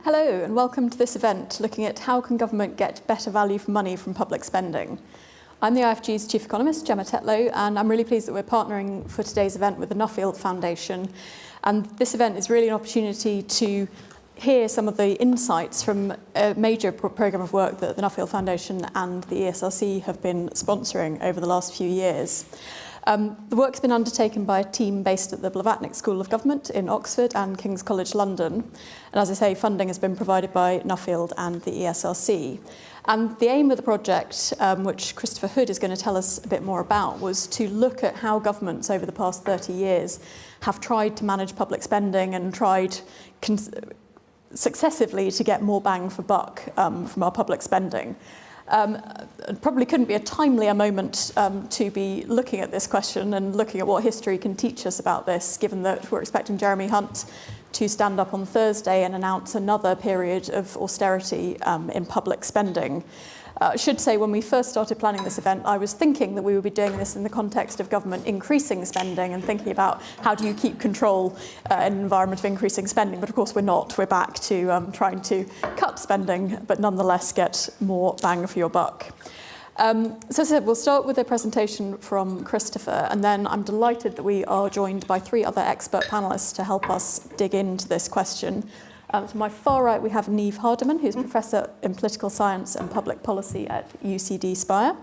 Hello and welcome to this event looking at how can government get better value for money from public spending. I'm the IFG's Chief Economist, Gemma Tetlow, and I'm really pleased that we're partnering for today's event with the Nuffield Foundation. And this event is really an opportunity to hear some of the insights from a major programme of work that the Nuffield Foundation and the ESRC have been sponsoring over the last few years. The work's been undertaken by a team based at the Blavatnik School of Government in Oxford and King's College London. And as I say, funding has been provided by Nuffield and the ESRC. And the aim of the project, which Christopher Hood is going to tell us a bit more about, was to look at how governments over the past 30 years have tried to manage public spending and tried successively to get more bang for buck from our public spending. It probably couldn't be a timelier moment to be looking at this question and looking at what history can teach us about this, given that we're expecting Jeremy Hunt to stand up on Thursday and announce another period of austerity in public spending. I should say, when we first started planning this event, I was thinking that we would be doing this in the context of government increasing spending and thinking about how do you keep control in an environment of increasing spending. But of course, we're not. We're back to trying to cut spending, but nonetheless get more bang for your buck. So as I said, we'll start with a presentation from Christopher, and then I'm delighted that we are joined by three other expert panellists to help us dig into this question. To my far right, we have Niamh Hardiman, who's Professor in Political Science and Public Policy at UCD Spire.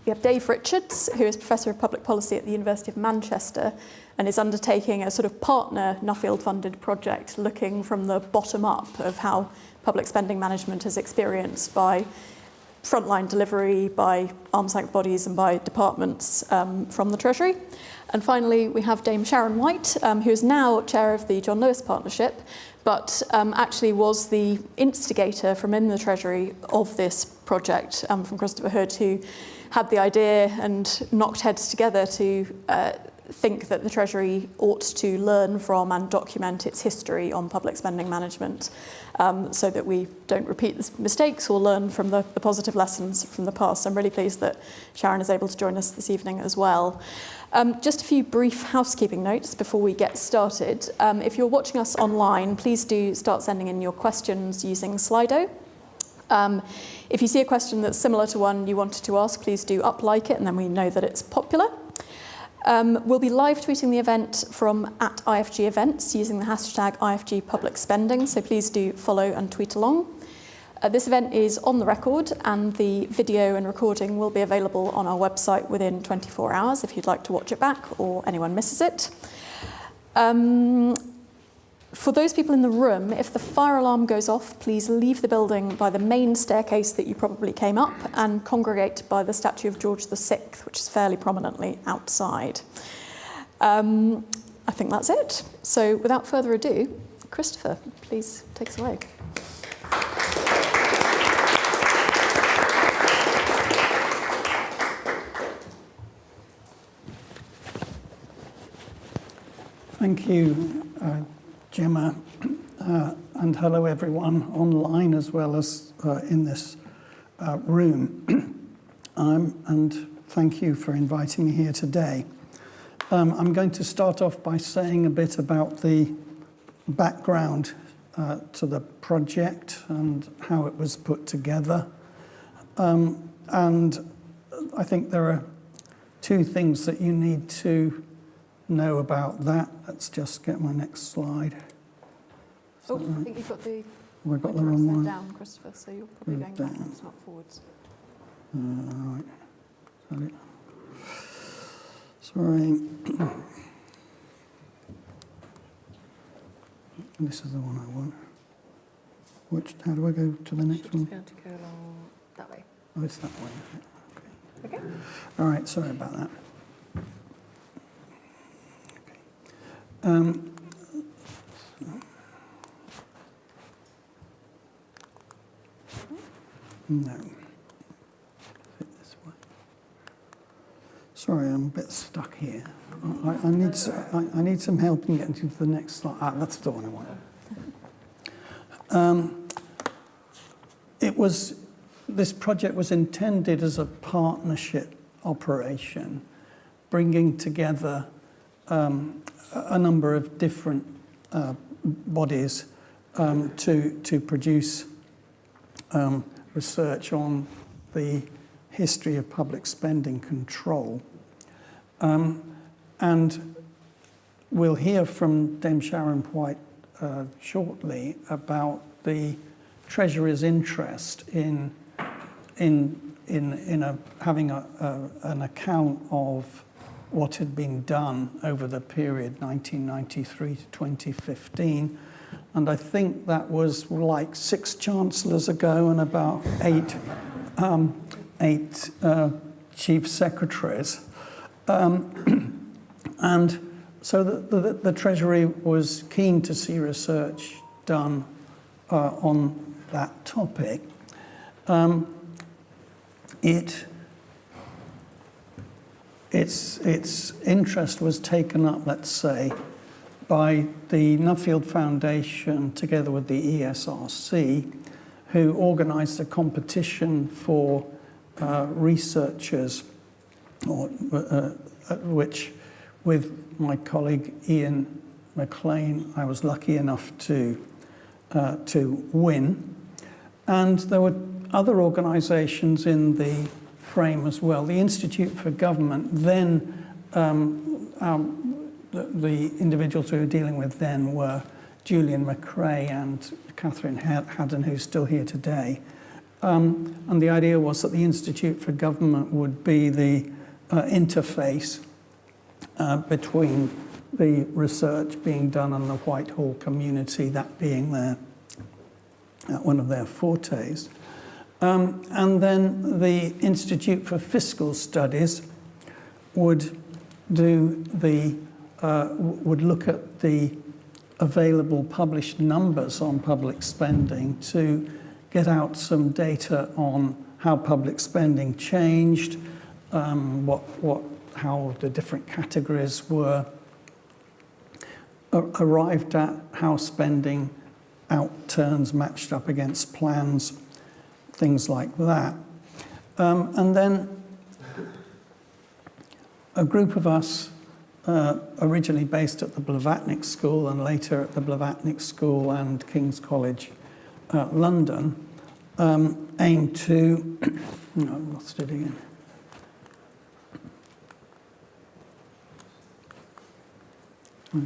We have Dave Richards, who is Professor of Public Policy at the University of Manchester and is undertaking a sort of partner Nuffield-funded project looking from the bottom up of how public spending management is experienced by frontline delivery, by arm's length bodies and by departments from the Treasury. And finally, we have Dame Sharon White, who is now chair of the John Lewis Partnership, but actually was the instigator from in the Treasury of this project from Christopher Hood, who had the idea and knocked heads together to think that the Treasury ought to learn from and document its history on public spending management so that we don't repeat the mistakes or learn from the positive lessons from the past. I'm really pleased that Sharon is able to join us this evening as well. Just a few brief housekeeping notes before we get started. If you're watching us online, please do start sending in your questions using Slido. If you see a question that's similar to one you wanted to ask, please do like it, and then we know that it's popular. We'll be live tweeting the event from @IFG Events using the hashtag IFG Public Spending, so please do follow and tweet along. This event is on the record, and the video and recording will be available on our website within 24 hours if you'd like to watch it back or anyone misses it. For those people in the room, if the fire alarm goes off, please leave the building by the main staircase that you probably came up and congregate by the statue of George VI, which is fairly prominently outside. I think that's it. So without further ado, Christopher, please take us away. Thank you, Gemma, and hello everyone online as well as in this room. And thank you for inviting me here today. I'm going to start off by saying a bit about the background to the project and how it was put together. And I think there are two things that you need to know about that. Let's just get my next slide. Oh, right? I think you've got the We've got the wrong one. down, Christopher, so you're probably going backwards, not forwards. Right. Sorry. This is the one I want. How do I go to the next one? Just going to go along that way. Oh, it's that way. Okay. Okay. All right, sorry about that. No. This way. Sorry, I'm a bit stuck here. I need some help in getting to the next slide. That's the one I want. This project was intended as a partnership operation, bringing together a number of different bodies to produce research on the history of public spending control. And we'll hear from Dame Sharon White shortly about the Treasury's interest in having an account of what had been done over the period 1993 to 2015. And I think that was like 6 chancellors ago and about eight chief secretaries. And so the Treasury was keen to see research done on that topic. Its interest was taken up, let's say, by the Nuffield Foundation together with the ESRC, who organised a competition for researchers, which with my colleague Ian McLean, I was lucky enough to win. And there were other organisations in the frame as well. The Institute for Government, then the individuals we were dealing with then were Julian McRae and Catherine Haddon, who's still here today. And the idea was that the Institute for Government would be the interface between the research being done on the Whitehall community, that being one of their fortes. And then the Institute for Fiscal Studies would would look at the available published numbers on public spending to get out some data on how public spending changed, how the different categories were arrived at, how spending outturns matched up against plans, things like that. And then a group of us, originally based at the Blavatnik School and later at the Blavatnik School and King's College, London, aimed to, no, I've lost it again. Do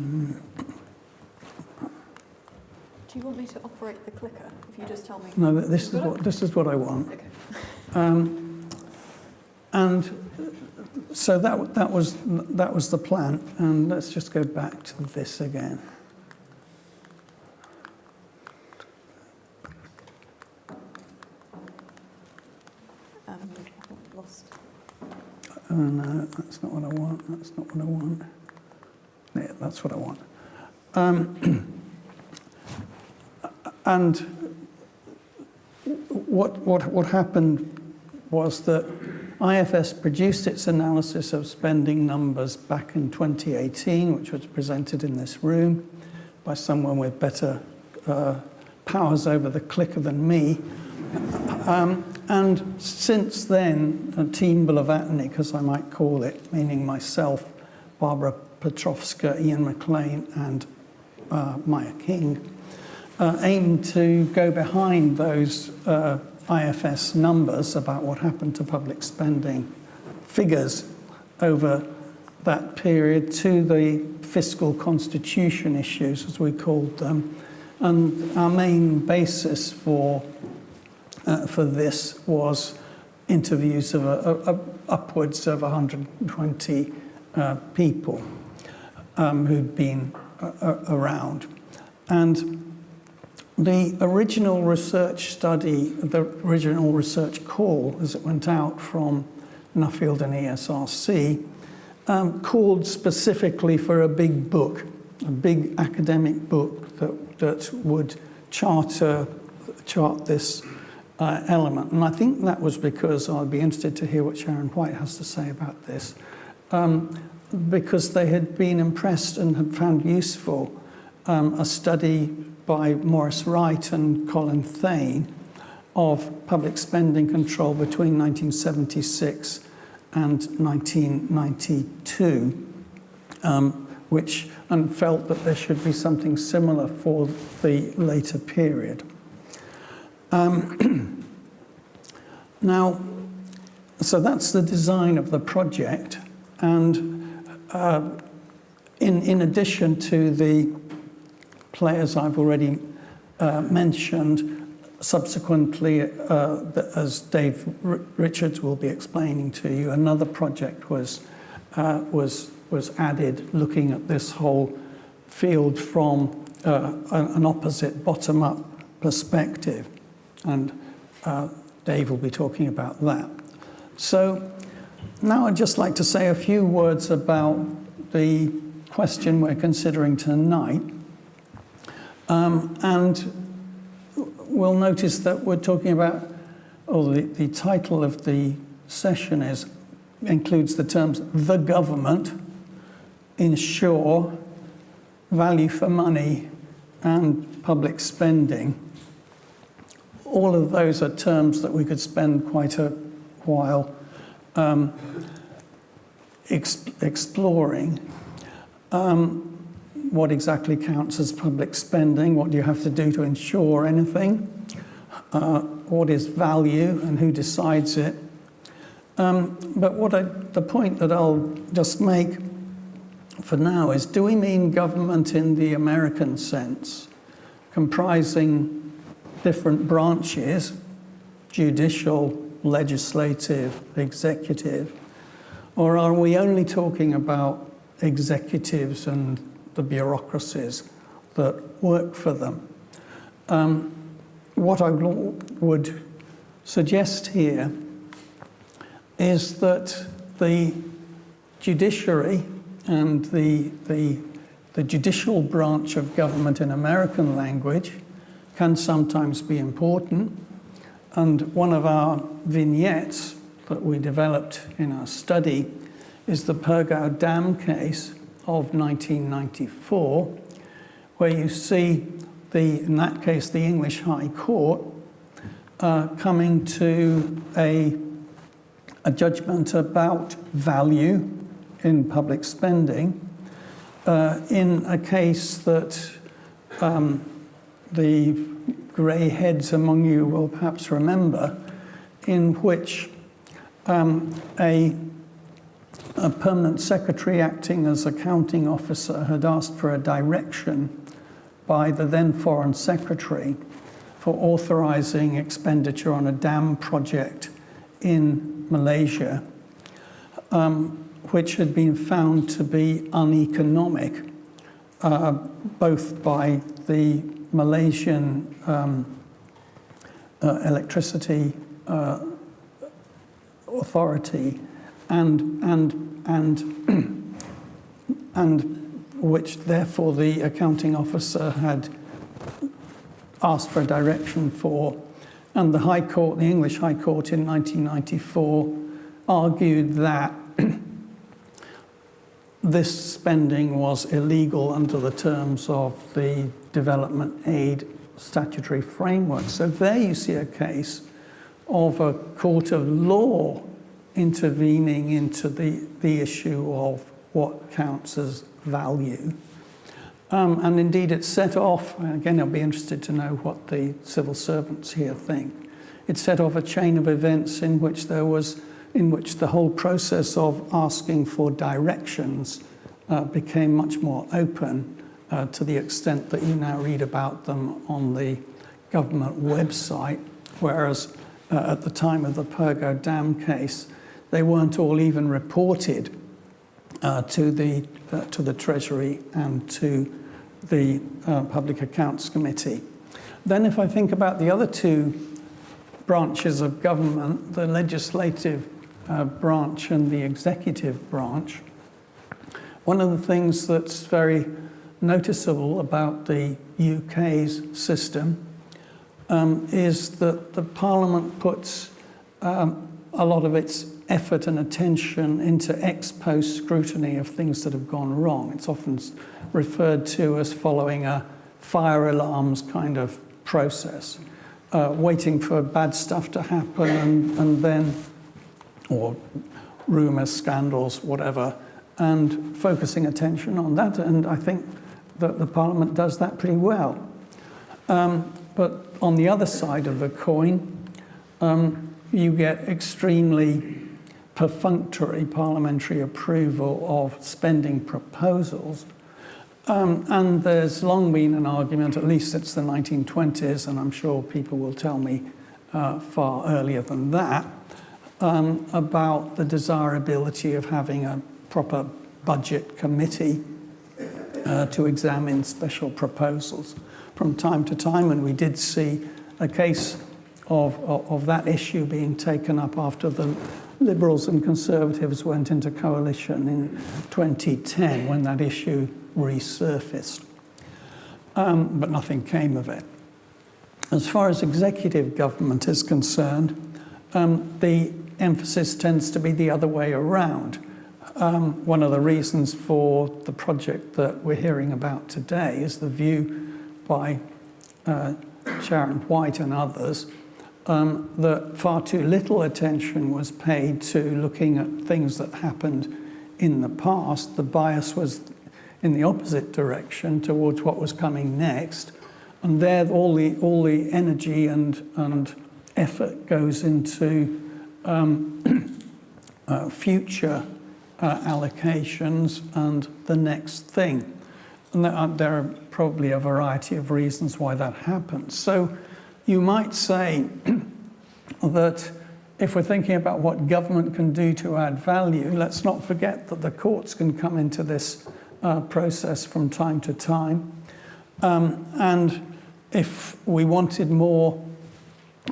you want me to operate the clicker? If you just tell me. No, this is what I want. Okay. And so that was the plan. And let's just go back to this again. Lost. Oh no, that's not what I want. That's not what I want. Yeah, that's what I want. And what happened was that IFS produced its analysis of spending numbers back in 2018, which was presented in this room by someone with better powers over the clicker than me. And since then, Team Blavatnik, as I might call it, meaning myself, Barbara Petrovska, Ian McLean, and Maya King, aimed to go behind those IFS numbers about what happened to public spending figures over that period to the fiscal constitution issues, as we called them. And our main basis for this was interviews of upwards of 120 people who'd been around. And the original research study, the original research call, as it went out from Nuffield and ESRC, called specifically for a big book, a big academic book that would chart this element. And I think that was because, I'd be interested to hear what Sharon White has to say about this, because they had been impressed and had found useful a study by Maurice Wright and Colin Thane of public spending control between 1976 and 1992, and felt that there should be something similar for the later period. Now, so that's the design of the project, and in addition to the players I've already mentioned, subsequently, as Dave Richards will be explaining to you, another project was added, looking at this whole field from an opposite bottom-up perspective, and Dave will be talking about that. So now I'd just like to say a few words about the question we're considering tonight, and we'll notice that we're talking about, or the title of the session includes the terms the government, ensure, value for money, and public spending. All of those are terms that we could spend quite a while exploring. What exactly counts as public spending? What do you have to do to ensure anything? What is value and who decides it? But the point that I'll just make for now is, do we mean government in the American sense, comprising different branches, judicial, legislative, executive, or are we only talking about executives and the bureaucracies that work for them? What I would suggest here is that the judiciary and the judicial branch of government in American language can sometimes be important. And one of our vignettes that we developed in our study is the Purgow Dam case of 1994, where you see, in that case, the English High Court coming to a judgment about value in public spending in a case that the grey heads among you will perhaps remember, in which a permanent secretary acting as accounting officer had asked for a direction by the then foreign secretary for authorizing expenditure on a dam project in Malaysia, which had been found to be uneconomic, both by the Malaysian electricity authority and which therefore the accounting officer had asked for a direction for. And the High Court, the English High Court in 1994, argued that this spending was illegal under the terms of the development aid statutory framework. So there you see a case of a court of law intervening into the issue of what counts as value. And indeed it set off, again I'll be interested to know what the civil servants here think, it set off a chain of events in which the whole process of asking for directions became much more open, to the extent that you now read about them on the government website, whereas at the time of the Purgow Dam case, they weren't all even reported to the Treasury and to the Public Accounts Committee. Then if I think about the other two branches of government, the legislative branch and the executive branch, one of the things that's very noticeable about the UK's system is that the Parliament puts a lot of its effort and attention into ex post scrutiny of things that have gone wrong. It's often referred to as following a fire alarms kind of process, waiting for bad stuff to happen and then, or rumours, scandals, whatever, and focusing attention on that. And I think that the Parliament does that pretty well. But on the other side of the coin, you get extremely perfunctory parliamentary approval of spending proposals. And there's long been an argument, at least since the 1920s, and I'm sure people will tell me far earlier than that, about the desirability of having a proper budget committee to examine special proposals from time to time. And we did see a case of that issue being taken up after the Liberals and Conservatives went into coalition in 2010, when that issue resurfaced. But nothing came of it. As far as executive government is concerned, the emphasis tends to be the other way around. One of the reasons for the project that we're hearing about today is the view by Sharon White and others that far too little attention was paid to looking at things that happened in the past. The bias was in the opposite direction towards what was coming next, and there all the energy and effort goes into future allocations and the next thing. And there are probably a variety of reasons why that happens. So you might say that if we're thinking about what government can do to add value, let's not forget that the courts can come into this process from time to time. And if we wanted more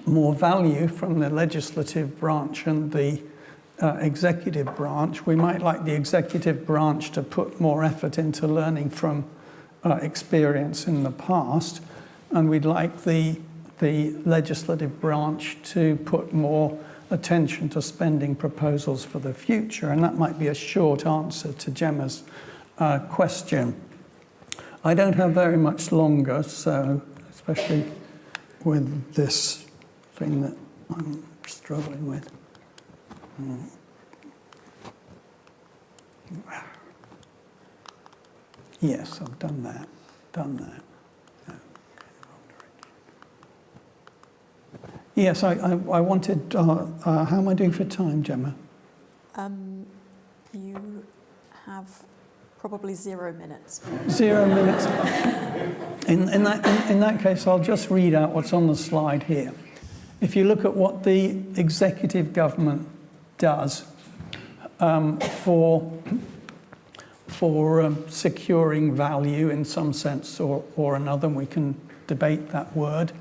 value from the legislative branch and the executive branch, we might like the executive branch to put more effort into learning from experience in the past, and we'd like the legislative branch to put more attention to spending proposals for the future. And that might be a short answer to Gemma's question. I don't have very much longer, so especially with this thing that I'm struggling with. Yes, I've done that. No. Yes, I wanted, how am I doing for time, Gemma? You have probably 0 minutes. 0 minutes. In that case, I'll just read out what's on the slide here. If you look at what the executive government does for securing value in some sense or another, and we can debate that word.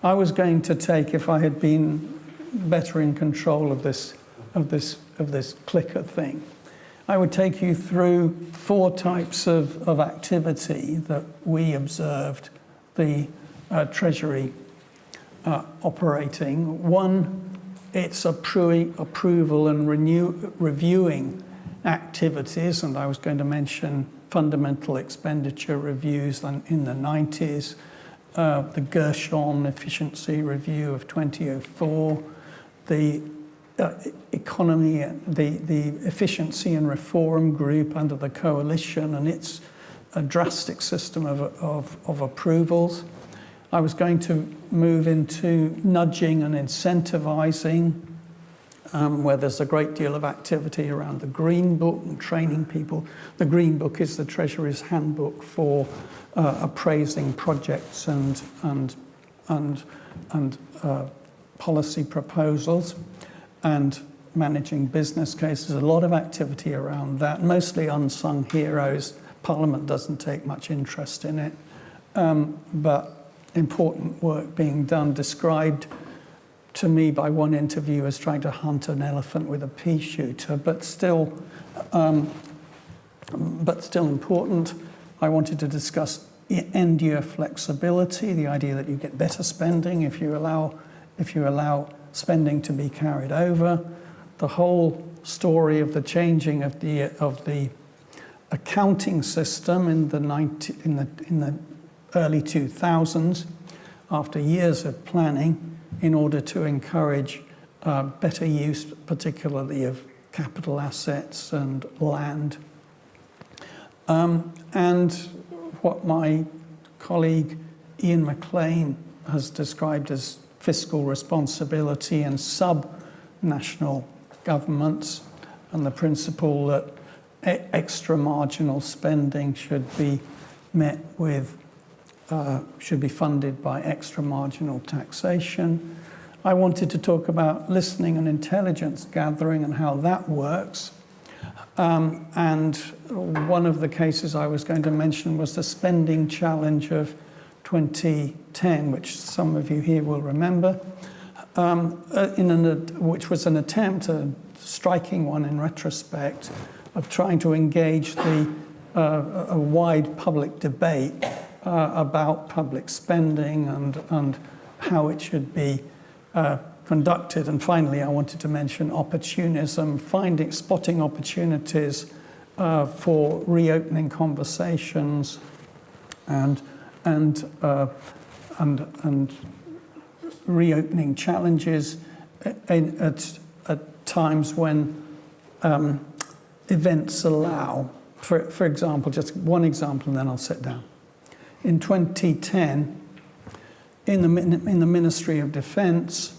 I was going to take, if I had been better in control of this clicker thing, I would take you through 4 types of activity that we observed the Treasury operating. One, it's approval and reviewing activities, and I was going to mention fundamental expenditure reviews in the 90s, the Gershon efficiency review of 2004, the economy, the efficiency and reform group under the coalition and its drastic system of approvals. I was going to move into nudging and incentivizing, where there's a great deal of activity around the Green Book and training people. The Green Book is the Treasury's handbook for appraising projects and policy proposals and managing business cases. A lot of activity around that, mostly unsung heroes. Parliament doesn't take much interest in it, but important work being done, described to me by one interviewer as trying to hunt an elephant with a pea shooter, but still important. I wanted to discuss end-year flexibility, the idea that you get better spending if you allow spending to be carried over. The whole story of the changing of the accounting system in the early 2000s, after years of planning, in order to encourage better use, particularly of capital assets and land. And what my colleague Ian McLean has described as fiscal responsibility and sub-national governments, and the principle that extra marginal spending should be met with, should be funded by extra marginal taxation. I wanted to talk about listening and intelligence gathering and how that works. And one of the cases I was going to mention was the spending challenge of 2010, which some of you here will remember, which was an attempt, a striking one in retrospect, of trying to engage a wide public debate about public spending and how it should be conducted. And finally, I wanted to mention opportunism, spotting opportunities for reopening conversations and reopening challenges at times when events allow. For example, just one example, and then I'll sit down. In 2010, in the Ministry of Defence,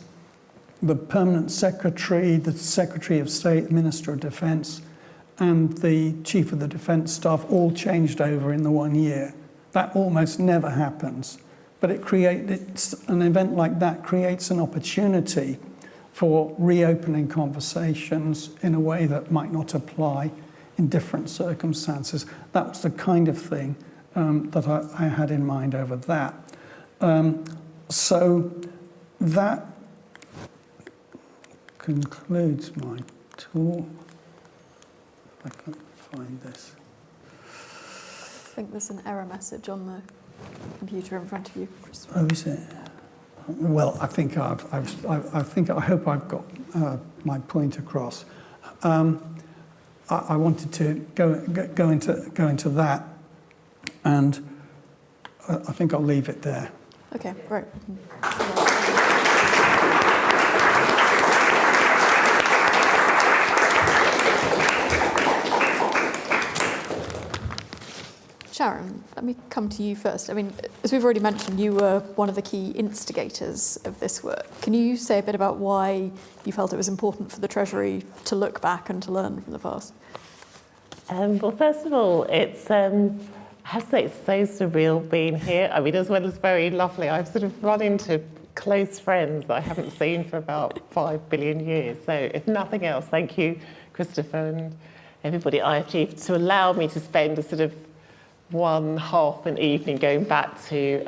the permanent secretary, the Secretary of State, Minister of Defence, and the Chief of the Defence Staff all changed over in the 1 year. That almost never happens. But an event like that creates an opportunity for reopening conversations in a way that might not apply in different circumstances. That was the kind of thing that I had in mind over that. So that concludes my talk. I can't find this. I think there's an error message on the computer in front of you, Chris. Oh, is it? Well, I hope I've got my point across. I wanted to go into that, and I think I'll leave it there. Okay, great. Sharon, let me come to you first. I mean, as we've already mentioned, you were one of the key instigators of this work. Can you say a bit about why you felt it was important for the Treasury to look back and to learn from the past? Well, first of all, it's I have to say it's so surreal being here. I mean, as well as very lovely, I've sort of run into close friends that I haven't seen for about 5 billion years. So if nothing else, thank you, Christopher and everybody at IFG, to allow me to spend a sort of half an evening going back to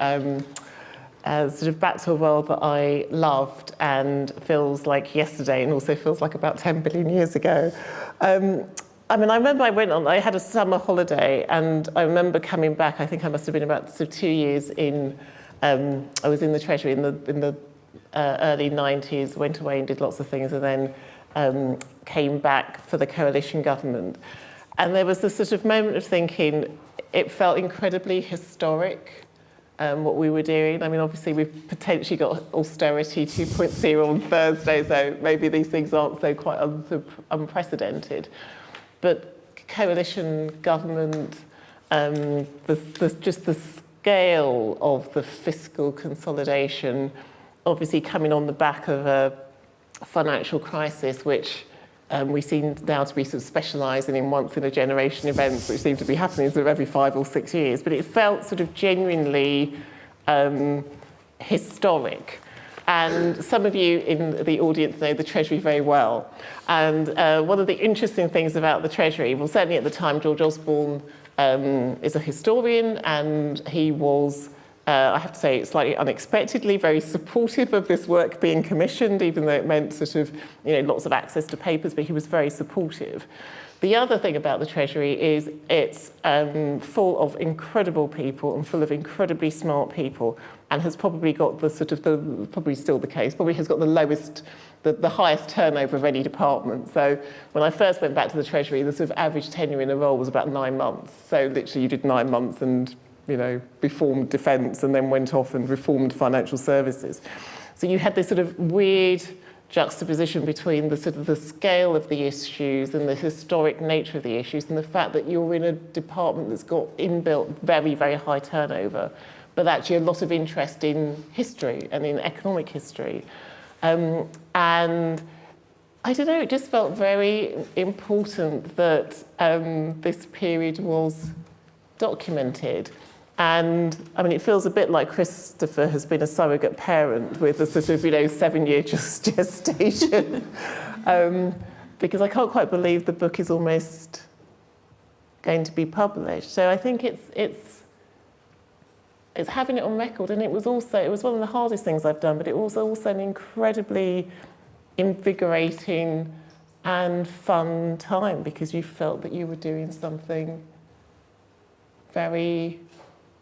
back to a world that I loved and feels like yesterday, and also feels like about 10 billion years ago. I mean, I remember I had a summer holiday, and I remember coming back. I think I must have been about 2 years in. I was in the Treasury in the early 90s. Went away and did lots of things, and then came back for the coalition government. And there was this sort of moment of thinking. It felt incredibly historic, what we were doing. I mean, obviously, we've potentially got austerity 2.0 on Thursday, so maybe these things aren't so quite unprecedented. But coalition government, just the scale of the fiscal consolidation, obviously coming on the back of a financial crisis, which we seem now to be sort of specialising in once-in-a-generation events, which seem to be happening sort of every 5 or 6 years. But it felt sort of genuinely historic. And some of you in the audience know the Treasury very well. And one of the interesting things about the Treasury, well, certainly at the time, George Osborne is a historian, and he was, I have to say, slightly unexpectedly very supportive of this work being commissioned, even though it meant sort of, lots of access to papers, but he was very supportive. The other thing about the Treasury is it's full of incredible people and full of incredibly smart people, and has probably got probably still the case, probably has got the highest turnover of any department. So when I first went back to the Treasury, the sort of average tenure in a role was about 9 months. So literally you did 9 months and reformed defence and then went off and reformed financial services. So you had this sort of weird juxtaposition between the sort of the scale of the issues and the historic nature of the issues, and the fact that you're in a department that's got inbuilt very, very high turnover, but actually a lot of interest in history and in economic history. And I don't know, it just felt very important that this period was documented. And I mean, it feels a bit like Christopher has been a surrogate parent with a sort of, 7-year gestation. Because I can't quite believe the book is almost going to be published. So I think it's having it on record. And it was one of the hardest things I've done, but it was also an incredibly invigorating and fun time, because you felt that you were doing something very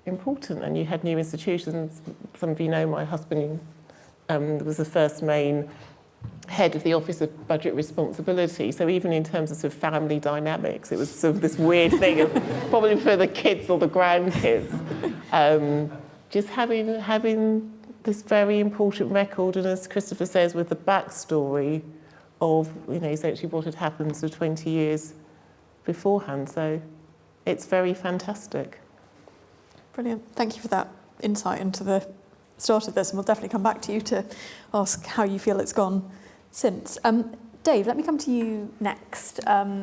important, and you had new institutions. Some of you know my husband was the first main head of the Office of Budget Responsibility, so even in terms of, sort of family dynamics, it was sort of this weird thing of probably for the kids or the grandkids, just having this very important record, and as Christopher says, with the backstory of essentially what had happened sort of 20 years beforehand. So it's very fantastic. Brilliant. Thank you for that insight into the start of this, and we'll definitely come back to you to ask how you feel it's gone since. Dave, let me come to you next.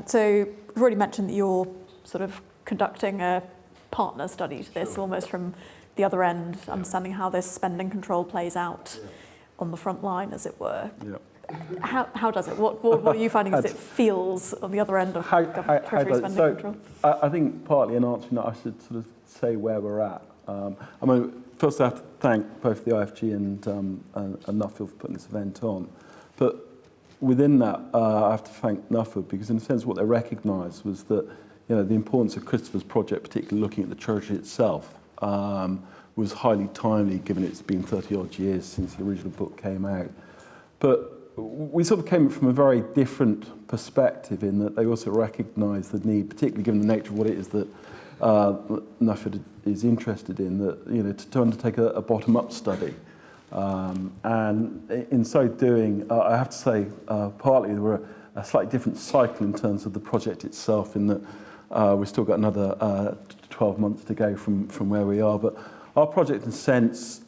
So we've already mentioned that you're sort of conducting a partner study to this, almost from the other end, understanding how this spending control plays out on the front line, as it were. Yeah. How does it? What are you finding as it feels on the other end of Treasury spending control? I think partly in answering that, I should sort of say where we're at. I mean, first I have to thank both the IFG and Nuffield for putting this event on. But within that, I have to thank Nuffield, because in a sense what they recognised was that the importance of Christopher's project, particularly looking at the Treasury itself, was highly timely, given it's been 30-odd years since the original book came out. But we sort of came from a very different perspective, in that they also recognised the need, particularly given the nature of what it is that Nuffield is interested in, that to undertake a bottom-up study. And in so doing, I have to say, partly there were a slightly different cycle in terms of the project itself, in that we've still got another 12 months to go from where we are. But our project, in a sense,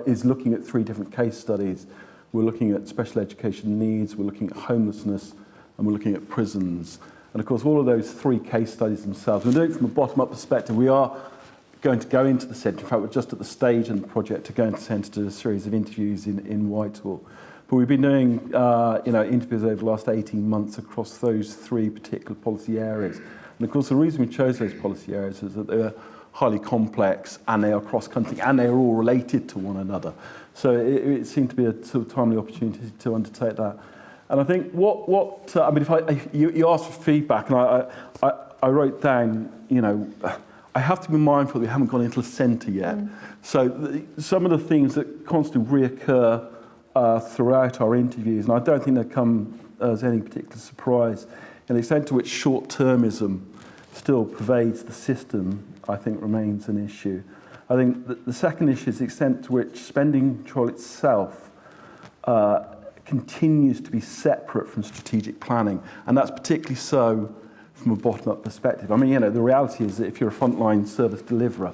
is looking at 3 different case studies. We're looking at special education needs, we're looking at homelessness, and we're looking at prisons. And of course, all of those 3 case studies themselves, we're doing it from a bottom-up perspective. We are going to go into the centre. In fact, we're just at the stage in the project to go into the centre to do a series of interviews in Whitehall. But we've been doing interviews over the last 18 months across those 3 particular policy areas. And of course, the reason we chose those policy areas is that they're highly complex, and they are cross-cutting, and they are all related to one another. So it seemed to be a sort of timely opportunity to undertake that. And I think I mean, if you asked for feedback, and I wrote down, I have to be mindful that we haven't gone into the centre yet. So some of the themes that constantly reoccur throughout our interviews, and I don't think they come as any particular surprise, and the extent to which short-termism still pervades the system, I think remains an issue. I think the second issue is the extent to which spending control itself continues to be separate from strategic planning, and that's particularly so from a bottom-up perspective. I mean, the reality is that if you're a frontline service deliverer,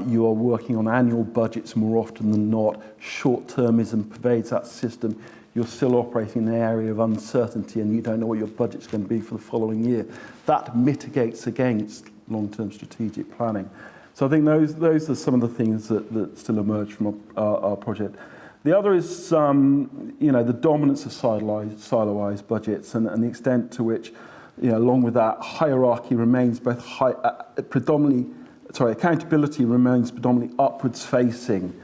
you are working on annual budgets more often than not. Short-termism pervades that system. You're still operating in an area of uncertainty, and you don't know what your budget's going to be for the following year. That mitigates against long-term strategic planning. So I think those are some of the things that still emerge from our project. The other is, the dominance of siloized budgets, and the extent to which, along with that, hierarchy remains both accountability remains predominantly upwards facing,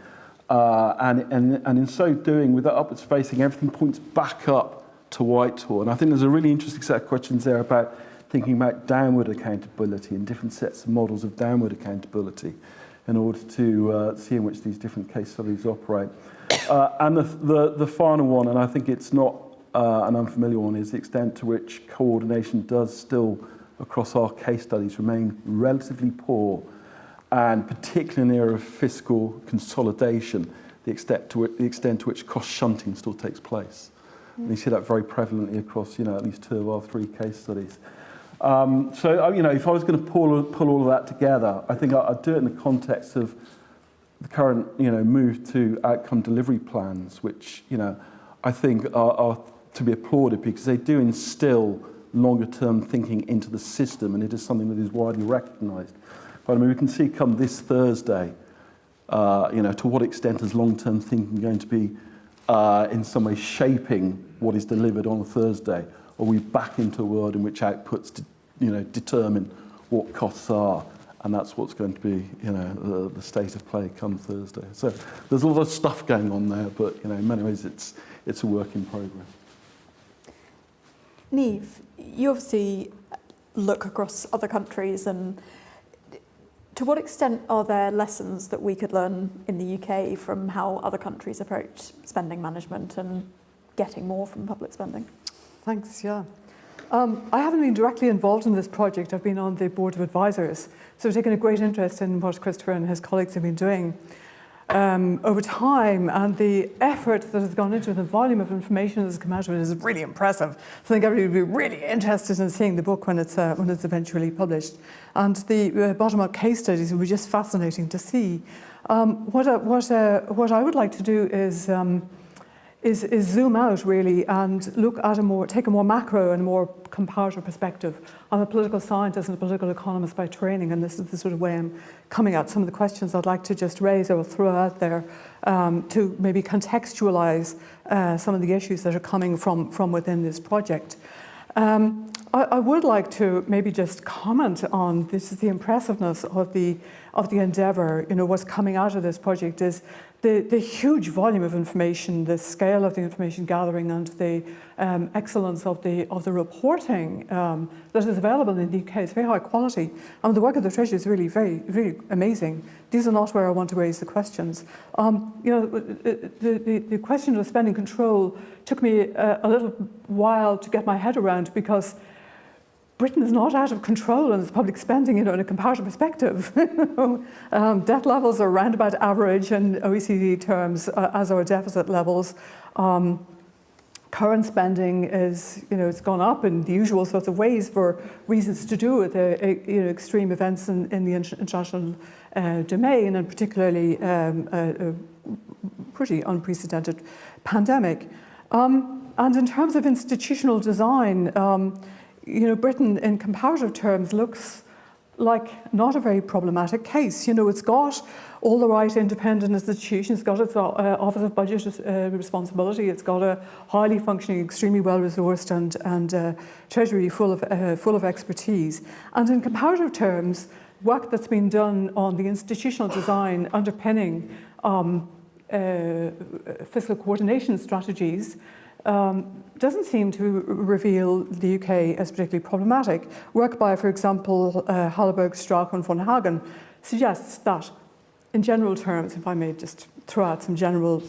and in so doing, with that upwards facing, everything points back up to Whitehall. And I think there's a really interesting set of questions there about thinking about downward accountability and different sets of models of downward accountability in order to see in which these different case studies operate. And the final one, and I think it's not an unfamiliar one, is the extent to which coordination does still, across our case studies, remain relatively poor, and particularly in the area of fiscal consolidation, the extent to which cost shunting still takes place. And you see that very prevalently across, at least 2 of our 3 case studies. So, if I was going to pull all of that together, I think I'd do it in the context of the current, move to outcome delivery plans, which, I think are to be applauded because they do instill longer-term thinking into the system, and it is something that is widely recognised. But we can see come this Thursday, to what extent is long-term thinking going to be in some way shaping what is delivered on a Thursday? Or are we back into a world in which outputs, determine what costs are, and that's what's going to be, the state of play come Thursday. So there's a lot of stuff going on there, but in many ways it's a work in progress. Neve, you obviously look across other countries, and to what extent are there lessons that we could learn in the UK from how other countries approach spending management and getting more from public spending? Thanks, yeah. I haven't been directly involved in this project. I've been on the board of advisors, so I've taken a great interest in what Christopher and his colleagues have been doing over time, and the effort that has gone into it, the volume of information that has come out of it is really impressive. I think everybody will be really interested in seeing the book when it's eventually published. And the bottom-up case studies will be just fascinating to see. What I would like to do is zoom out really and look at take a more macro and more comparative perspective. I'm a political scientist and a political economist by training, and this is the sort of way I'm coming at some of the questions I'd like to just raise or throw out there to maybe contextualize some of the issues that are coming from within this project. I would like to maybe just comment on the impressiveness of the endeavour. What's coming out of this project is the huge volume of information, the scale of the information gathering, and the excellence of the reporting that is available in the UK. It's very high quality. The work of the Treasury is really very, very amazing. These are not where I want to raise the questions. The question of spending control took me a little while to get my head around, because Britain is not out of control in its public spending, in a comparative perspective. Debt levels are around about average in OECD terms, as are deficit levels. Current spending is, it's gone up in the usual sorts of ways for reasons to do with extreme events in the international domain, and particularly a pretty unprecedented pandemic. And in terms of institutional design, Britain, in comparative terms, looks like not a very problematic case. It's got all the right independent institutions. It's got its Office of Budget Responsibility. It's got a highly functioning, extremely well-resourced and Treasury full of expertise. And in comparative terms, work that's been done on the institutional design underpinning fiscal coordination strategies doesn't seem to reveal the UK as particularly problematic. Work by, for example, Halleberg, Strauch and von Hagen suggests that, in general terms, if I may just throw out some general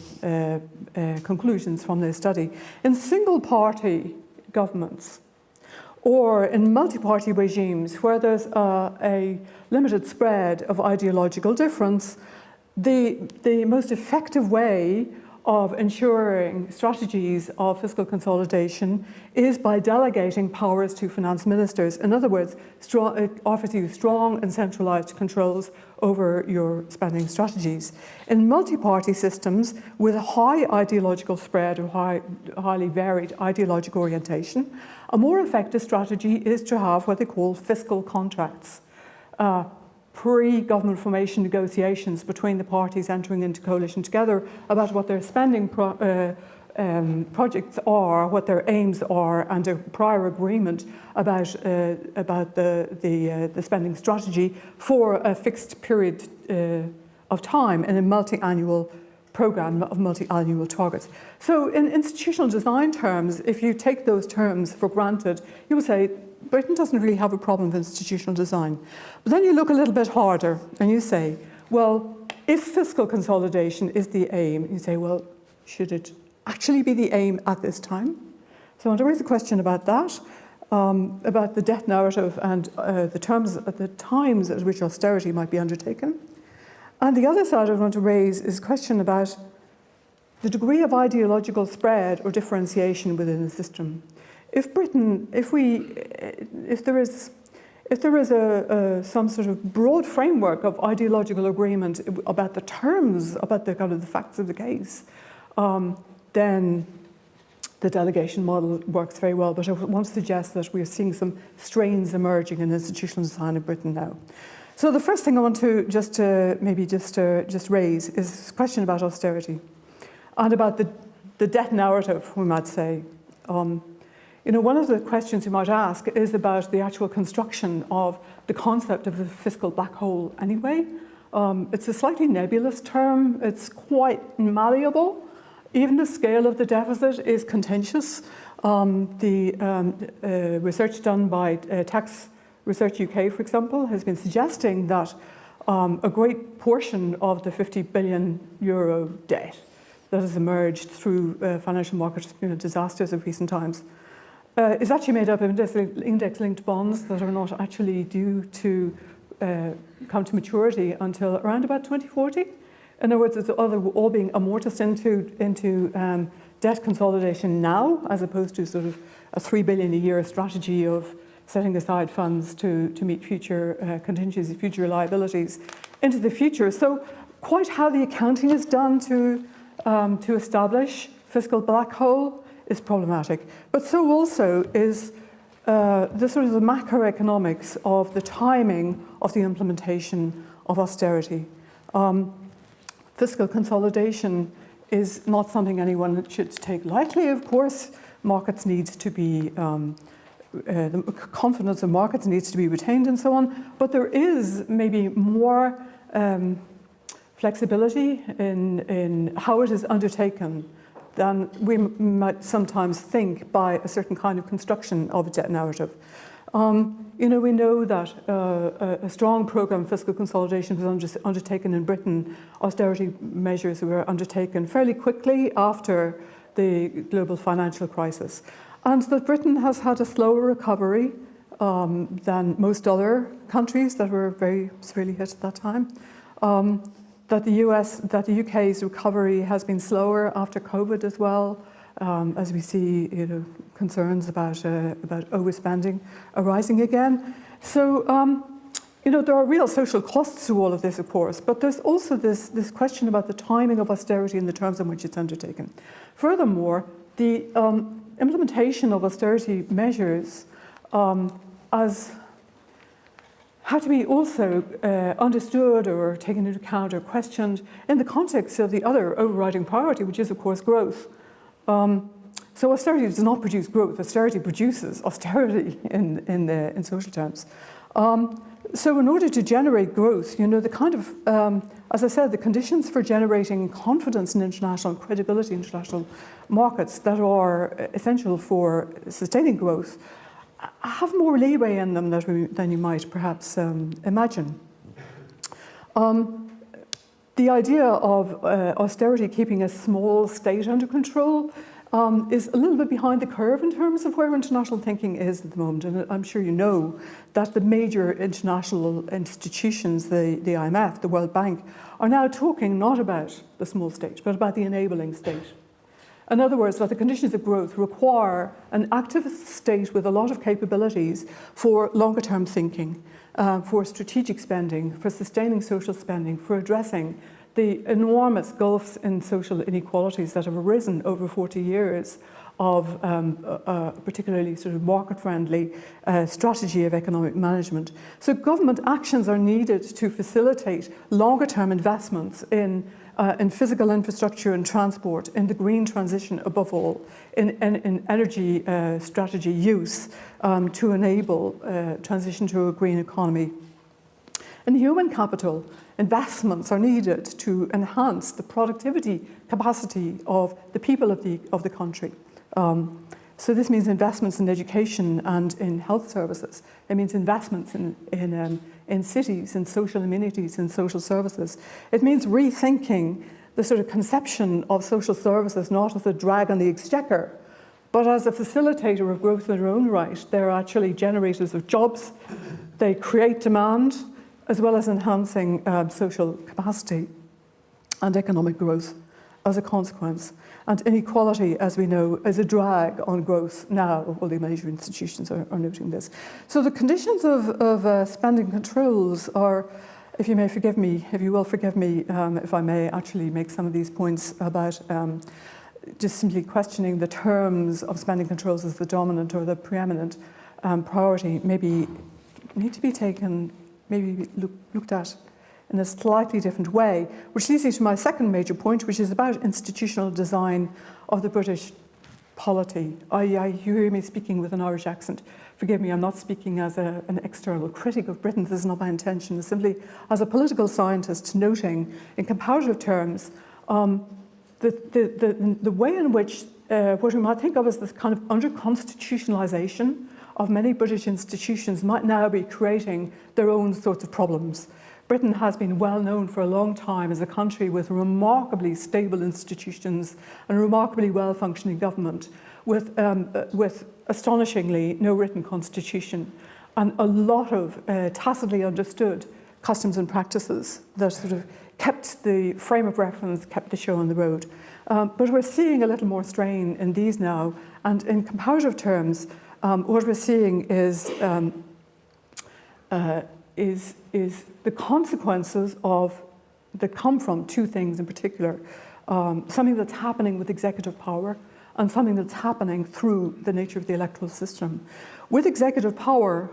conclusions from this study, in single-party governments or in multi-party regimes where there's a limited spread of ideological difference, the most effective way of ensuring strategies of fiscal consolidation is by delegating powers to finance ministers. In other words, it offers you strong and centralised controls over your spending strategies. In multi-party systems with a high ideological spread or highly varied ideological orientation, a more effective strategy is to have what they call fiscal contracts. Pre-government formation negotiations between the parties entering into coalition together about what their spending projects are, what their aims are, and a prior agreement about the spending strategy for a fixed period of time in a multi-annual program of multi-annual targets. So in institutional design terms, if you take those terms for granted, you would say Britain doesn't really have a problem with institutional design. But then you look a little bit harder and you say, well, if fiscal consolidation is the aim, you say, well, should it actually be the aim at this time? So I want to raise a question about that, about the debt narrative and the times at which austerity might be undertaken. And the other side I want to raise is a question about the degree of ideological spread or differentiation within the system. If there is some sort of broad framework of ideological agreement about the terms, about the kind of the facts of the case, then the delegation model works very well. But I want to suggest that we're seeing some strains emerging in institutional design in Britain now. So the first thing I want to just raise is this question about austerity and about the debt narrative, we might say. One of the questions you might ask is about the actual construction of the concept of the fiscal black hole anyway. It's a slightly nebulous term. It's quite malleable. Even the scale of the deficit is contentious. The research done by Tax Research UK, for example, has been suggesting that a great portion of the €50 billion debt that has emerged through financial market disasters of recent times is actually made up of index-linked bonds that are not actually due to come to maturity until around about 2040. In other words, it's all being amortized into debt consolidation now, as opposed to sort of a $3 billion a year strategy of setting aside funds to meet future contingencies, future liabilities into the future. So quite how the accounting is done to establish fiscal black hole is problematic. But so also is the sort of the macroeconomics of the timing of the implementation of austerity. Fiscal consolidation is not something anyone should take lightly, of course. Markets need to be the confidence of markets needs to be retained and so on, but there is maybe more flexibility in how it is undertaken than we might sometimes think by a certain kind of construction of a debt narrative. We know that a strong programme of fiscal consolidation was undertaken in Britain. Austerity measures were undertaken fairly quickly after the global financial crisis. And that Britain has had a slower recovery than most other countries that were very severely hit at that time. That the UK's recovery has been slower after COVID as well, as we see concerns about overspending arising again. So there are real social costs to all of this, of course, but there's also this question about the timing of austerity and the terms in which it's undertaken. Furthermore, the implementation of austerity measures had to be also understood or taken into account or questioned in the context of the other overriding priority, which is, of course, growth. So austerity does not produce growth. Austerity produces austerity in social terms. So in order to generate growth, the kind of, as I said, the conditions for generating confidence in international credibility, international markets that are essential for sustaining growth have more leeway in them than you might perhaps imagine. The idea of austerity keeping a small state under control is a little bit behind the curve in terms of where international thinking is at the moment. And I'm sure you know that the major international institutions, the IMF, the World Bank, are now talking not about the small state, but about the enabling state. In other words, that the conditions of growth require an activist state with a lot of capabilities for longer term thinking, for strategic spending, for sustaining social spending, for addressing the enormous gulfs in social inequalities that have arisen over 40 years of particularly sort of market-friendly strategy of economic management. So government actions are needed to facilitate longer-term investments in physical infrastructure and transport, in the green transition above all, in energy strategy use to enable transition to a green economy. In human capital, investments are needed to enhance the productivity capacity of the people of the country. So this means investments in education and in health services. It means investments in cities, in social amenities, in social services. It means rethinking the sort of conception of social services not as a drag on the exchequer, but as a facilitator of growth in their own right. They're actually generators of jobs. They create demand, as well as enhancing social capacity and economic growth as a consequence. And inequality, as we know, is a drag on growth now. All the major institutions are noting this. So the conditions of spending controls are, if you will forgive me, if I may actually make some of these points about just simply questioning the terms of spending controls as the dominant or the preeminent priority, maybe need to be taken, maybe looked at in a slightly different way, which leads me to my second major point, which is about institutional design of the British polity. You hear me speaking with an Irish accent. Forgive me, I'm not speaking as an external critic of Britain. This is not my intention. It's simply as a political scientist noting in comparative terms the way in which what we might think of as this kind of under-constitutionalisation of many British institutions might now be creating their own sorts of problems. Britain has been well known for a long time as a country with remarkably stable institutions and a remarkably well-functioning government, with astonishingly no written constitution and a lot of tacitly understood customs and practices that sort of kept the frame of reference, kept the show on the road. But we're seeing a little more strain in these now, and in comparative terms, what we're seeing is the consequences that come from two things in particular. Something that's happening with executive power and something that's happening through the nature of the electoral system. With executive power,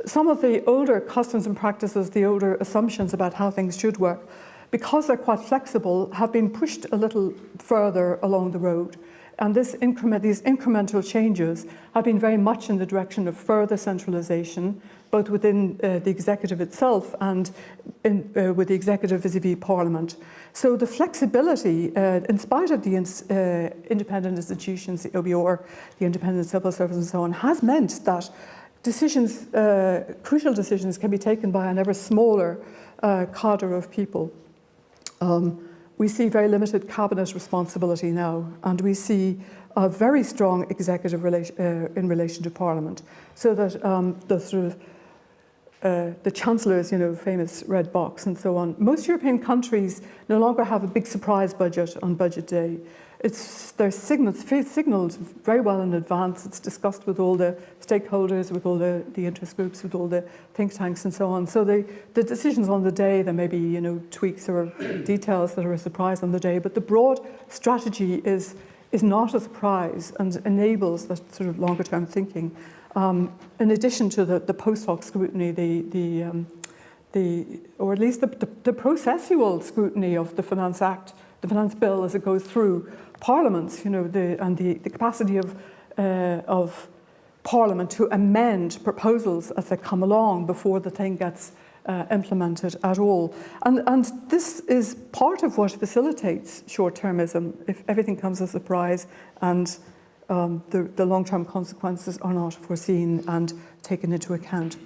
some of the older customs and practices, the older assumptions about how things should work, because they're quite flexible, have been pushed a little further along the road. And these incremental changes have been very much in the direction of further centralisation, both within the executive itself and with the executive vis-a-vis Parliament. So the flexibility, in spite of the independent institutions, the OBR, the independent civil service and so on, has meant that decisions, crucial decisions, can be taken by an ever smaller cadre of people. We see very limited cabinet responsibility now, and we see a very strong executive in relation to Parliament, so that the Chancellor's, famous red box and so on. Most European countries no longer have a big surprise budget on budget day. They're signalled very well in advance. It's discussed with all the stakeholders, with all the interest groups, with all the think tanks and so on. So the decisions on the day, there may be tweaks or details that are a surprise on the day, but the broad strategy is not a surprise and enables that sort of longer term thinking. In addition to the post hoc scrutiny, or at least the processual scrutiny of the Finance Act, the Finance Bill as it goes through Parliament, and the capacity of Parliament to amend proposals as they come along before the thing gets implemented at all. And this is part of what facilitates short-termism, if everything comes as a surprise and the long-term consequences are not foreseen and taken into account.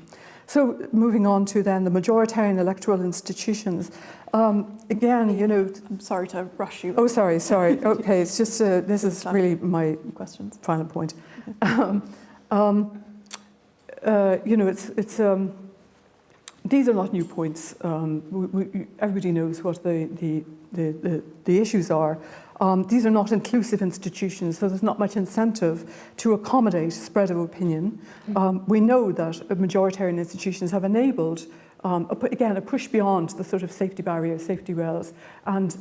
So moving on to then the majoritarian electoral institutions. Again, I'm sorry to rush you. Oh, sorry. Okay, it's just, this is really my questions. Final point. These are not new points. Everybody knows what the issues are. These are not inclusive institutions, so there's not much incentive to accommodate spread of opinion. We know that majoritarian institutions have enabled, a push beyond the sort of safety barriers, safety rails, and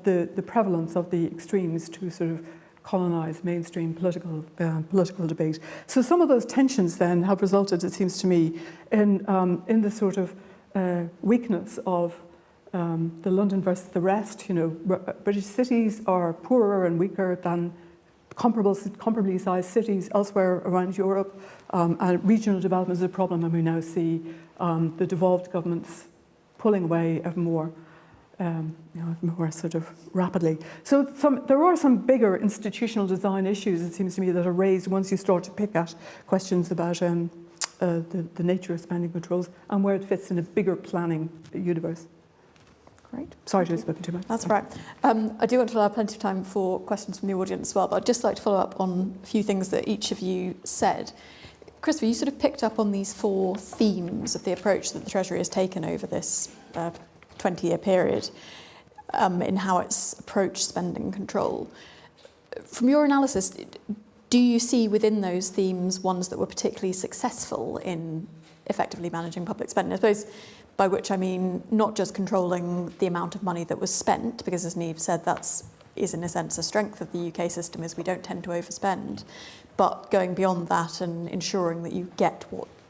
the prevalence of the extremes to sort of colonise mainstream political debate. So some of those tensions then have resulted, it seems to me, in the sort of weakness of the London versus the rest. British cities are poorer and weaker than comparably sized cities elsewhere around Europe, and regional development is a problem, and we now see the devolved governments pulling away ever more sort of rapidly. So there are some bigger institutional design issues, it seems to me, that are raised once you start to pick at questions about the nature of spending controls and where it fits in a bigger planning universe. Great. Sorry to have spoken too much. That's right. I do want to allow plenty of time for questions from the audience as well, but I'd just like to follow up on a few things that each of you said. Christopher, you sort of picked up on these 4 themes of the approach that the Treasury has taken over this 20-year period. in how it's approached spending control. From your analysis, do you see within those themes ones that were particularly successful in effectively managing public spending? I suppose by which I mean not just controlling the amount of money that was spent, because as Niamh said, is in a sense a strength of the UK system, is we don't tend to overspend, but going beyond that and ensuring that you get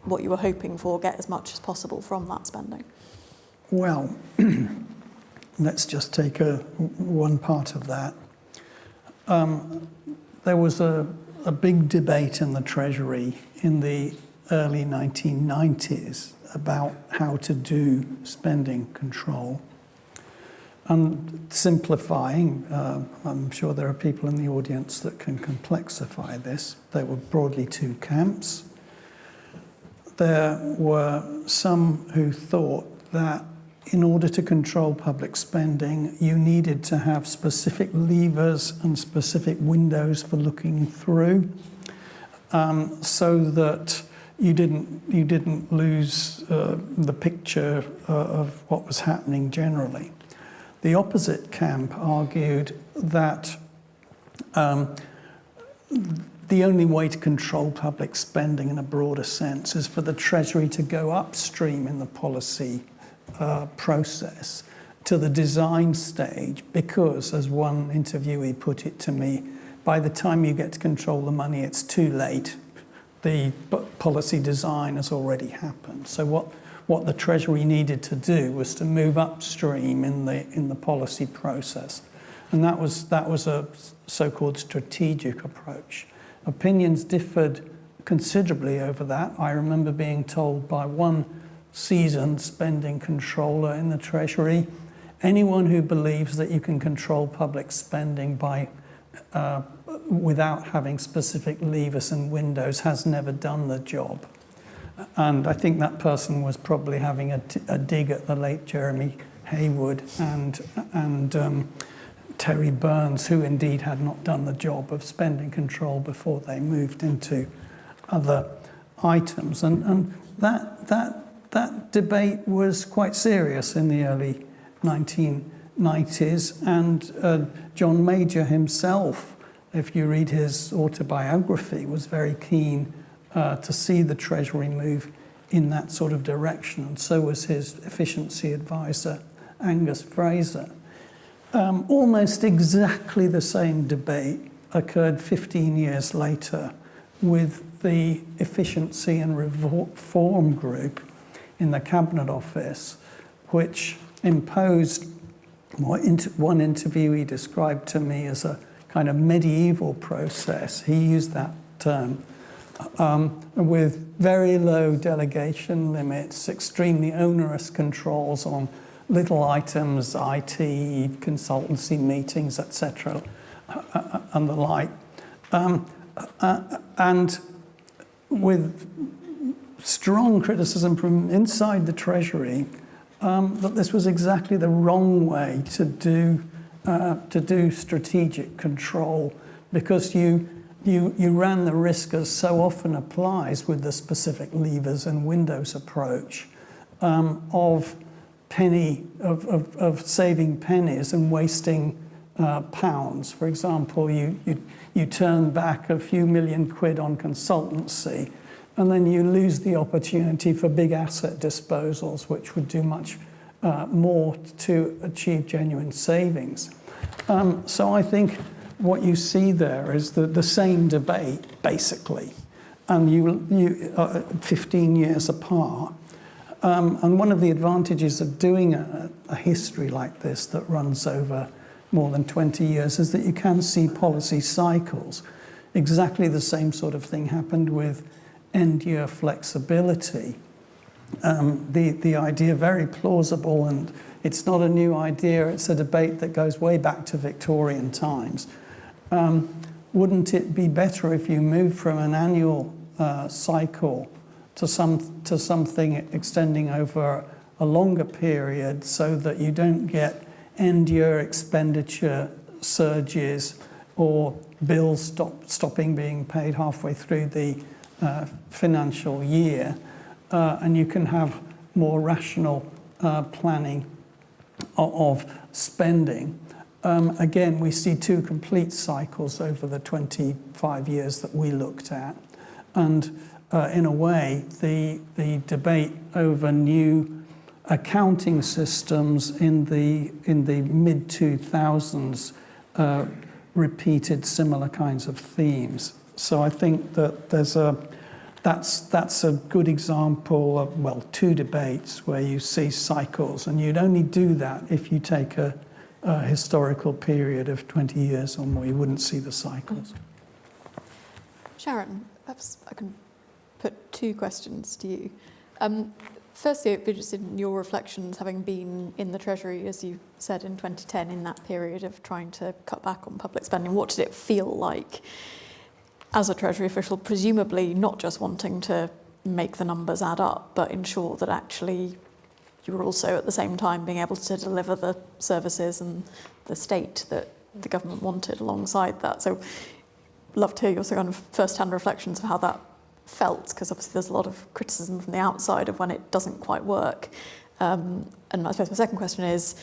what you were hoping for, get as much as possible from that spending. Well, let's just take one part of that. There was a big debate in the Treasury in the early 1990s about how to do spending control. And simplifying, I'm sure there are people in the audience that can complexify this. There were broadly two camps. There were some who thought that in order to control public spending, you needed to have specific levers and specific windows for looking through, so that you didn't lose the picture of what was happening generally. The opposite camp argued that the only way to control public spending in a broader sense is for the Treasury to go upstream in the policy process to the design stage, because, as one interviewee put it to me, by the time you get to control the money, it's too late. The policy design has already happened. So what the Treasury needed to do was to move upstream in the policy process, and that was a so-called strategic approach. Opinions differed considerably over that. I remember being told by one seasoned spending controller in the Treasury, anyone who believes that you can control public spending by without having specific levers and windows has never done the job. And I think that person was probably having a dig at the late Jeremy Haywood and Terry Burns, who indeed had not done the job of spending control before they moved into other items. And that debate was quite serious in the early 1990s. And John Major himself, if you read his autobiography, was very keen to see the Treasury move in that sort of direction, and so was his efficiency advisor, Angus Fraser. Almost exactly the same debate occurred 15 years later with the Efficiency and Reform Group in the Cabinet Office, which imposed what one interviewee described to me as a kind of medieval process. He used that term. With very low delegation limits, extremely onerous controls on little items, IT, consultancy meetings, etc., and the like. And with strong criticism from inside the Treasury that this was exactly the wrong way to do strategic control, because you ran the risk, as so often applies with the specific levers and windows approach, of saving pennies and wasting pounds. For example, you turn back a few million quid on consultancy, and then you lose the opportunity for big asset disposals, which would do much more to achieve genuine savings. So I think what you see there is the same debate, basically, and you 15 years apart. And one of the advantages of doing a history like this that runs over more than 20 years is that you can see policy cycles. Exactly the same sort of thing happened with end-year flexibility. The idea, very plausible, and it's not a new idea, it's a debate that goes way back to Victorian times. Wouldn't it be better if you moved from an annual cycle to something extending over a longer period, so that you don't get end-year expenditure surges or bills stopping being paid halfway through the financial year, and you can have more rational planning of spending. Again, we see two complete cycles over the 25 years that we looked at. And in a way, the debate over new accounting systems in the mid-2000s repeated similar kinds of themes. So I think that that's a good example of, well, two debates where you see cycles, and you'd only do that if you take a historical period of 20 years or more. You wouldn't see the cycles. Sharon, perhaps I can put two questions to you. Firstly, I'd be interested in your reflections, having been in the Treasury, as you said, in 2010, in that period of trying to cut back on public spending. What did it feel like as a Treasury official, presumably not just wanting to make the numbers add up, but ensure that actually you were also at the same time being able to deliver the services and the state that the government wanted alongside that? So love to hear your kind of first-hand reflections of how that felt, because obviously there's a lot of criticism from the outside of when it doesn't quite work. And I suppose my second question is,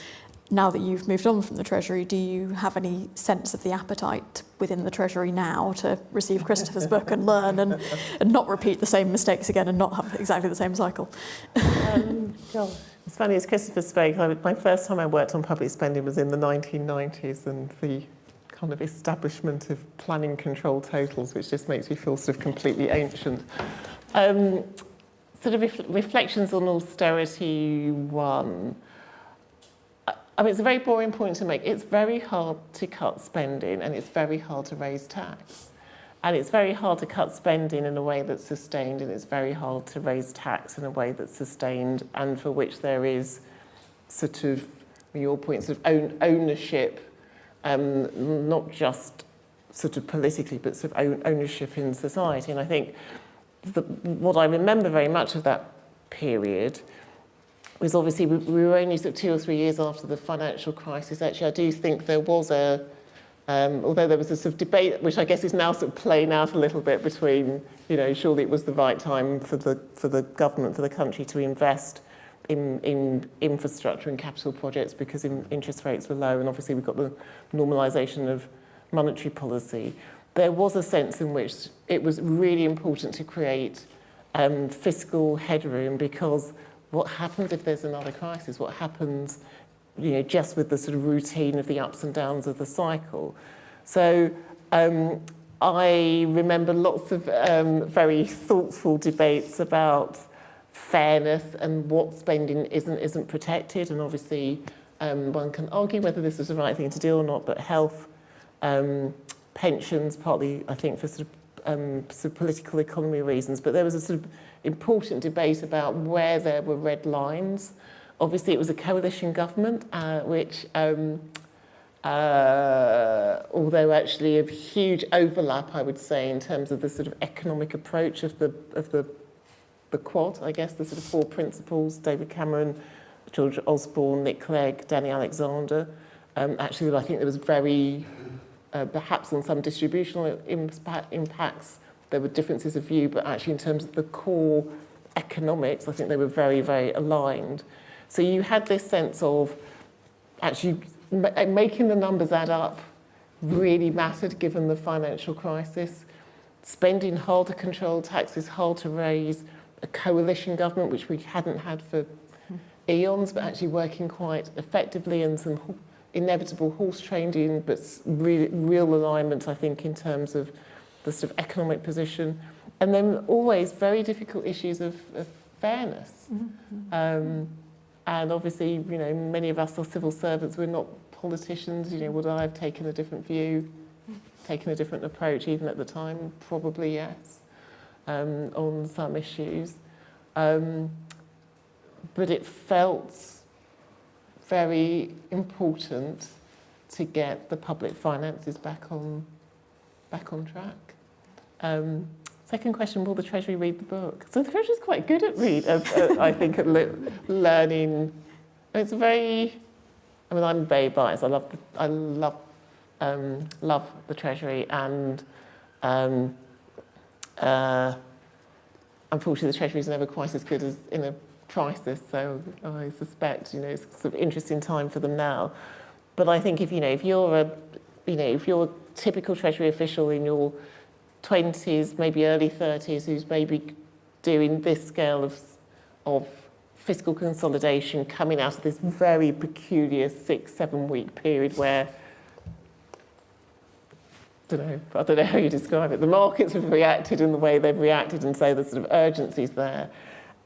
now that you've moved on from the Treasury, do you have any sense of the appetite within the Treasury now to receive Christopher's book and learn and not repeat the same mistakes again and not have exactly the same cycle? Gosh, it's funny, as Christopher spoke, my first time I worked on public spending was in the 1990s, and the kind of establishment of planning control totals, which just makes me feel sort of completely ancient. Sort of reflections on austerity one. I mean, it's a very boring point to make. It's very hard to cut spending, and it's very hard to raise tax. And it's very hard to cut spending in a way that's sustained, and it's very hard to raise tax in a way that's sustained, and for which there is sort of, your point, sort of ownership, not just sort of politically, but sort of ownership in society. And I think what I remember very much of that period was, obviously we were only sort of 2 or 3 years after the financial crisis. Actually, I do think there was although there was a sort of debate, which I guess is now sort of playing out a little bit between, surely it was the right time for the government, for the country to invest in infrastructure and capital projects because interest rates were low, and obviously we've got the normalisation of monetary policy. There was a sense in which it was really important to create fiscal headroom, because what happens if there's another crisis? What happens, just with the sort of routine of the ups and downs of the cycle? So I remember lots of very thoughtful debates about fairness and what spending isn't protected, and obviously one can argue whether this was the right thing to do or not, but health, pensions, partly I think for sort of political economy reasons, but there was a sort of important debate about where there were red lines. Obviously it was a coalition government, which although actually of huge overlap, I would say, in terms of the sort of economic approach of the Quad, I guess, the sort of four principles: David Cameron, George Osborne, Nick Clegg, Danny Alexander. Actually, I think there was very, perhaps on some distributional impacts, there were differences of view, but actually in terms of the core economics, I think they were very, very aligned. So you had this sense of actually making the numbers add up really mattered given the financial crisis. Spending hard to control, taxes hard to raise, a coalition government, which we hadn't had for eons, but actually working quite effectively, and some inevitable horse trading, but real alignment, I think, in terms of the sort of economic position. And then always very difficult issues of fairness. Mm-hmm. And obviously, many of us are civil servants, we're not politicians. Would I have taken a different view, taken a different approach even at the time? Probably yes, on some issues. But it felt very important to get the public finances back on track. Second question, will the Treasury read the book? So the Treasury is quite good at I think, at learning. It's I'm very biased. I love the Treasury, and unfortunately the Treasury is never quite as good as in a crisis, so I suspect, you know, it's a sort of interesting time for them now. But I think if you're a typical Treasury official in your 20s, maybe early 30s, who's maybe doing this scale of fiscal consolidation, coming out of this very peculiar 6-7 week period where, I don't know how you describe it. The markets have reacted in the way they've reacted, and so the sort of urgency's there.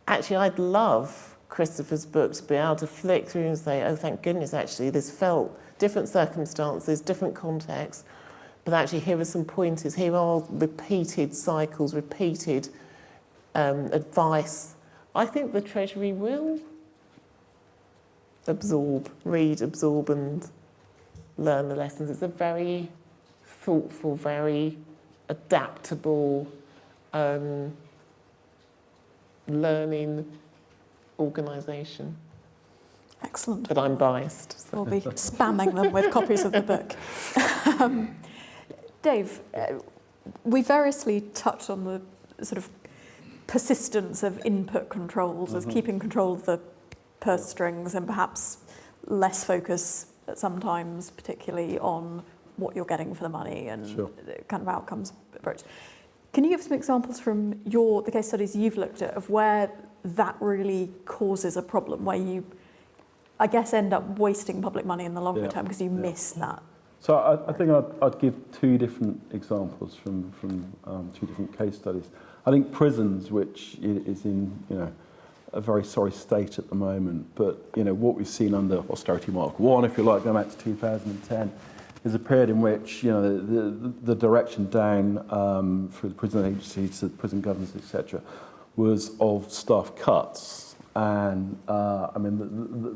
Actually, I'd love Christopher's book to be able to flick through and say, oh, thank goodness, actually, this felt different circumstances, different contexts, but actually here are some pointers. Here are repeated cycles, repeated advice. I think the Treasury will read, absorb and learn the lessons. It's a very thoughtful, very adaptable learning organisation. Excellent. But I'm biased. So. We'll be spamming them with copies of the book. Dave, we variously touched on the sort of persistence of input controls as keeping control of the purse strings, and perhaps less focus at sometimes, particularly on what you're getting for the money and the kind of outcomes approach. Can you give some examples from the case studies you've looked at of where that really causes a problem, where you, I guess, end up wasting public money in the longer term because you miss that? So I think I'd give two different examples from two different case studies. I think prisons, which is in a very sorry state at the moment, but what we've seen under austerity mark 1, if you like, going back to 2010, is a period in which the direction down through the prison agencies to the prison governors, etc., was of staff cuts, and I mean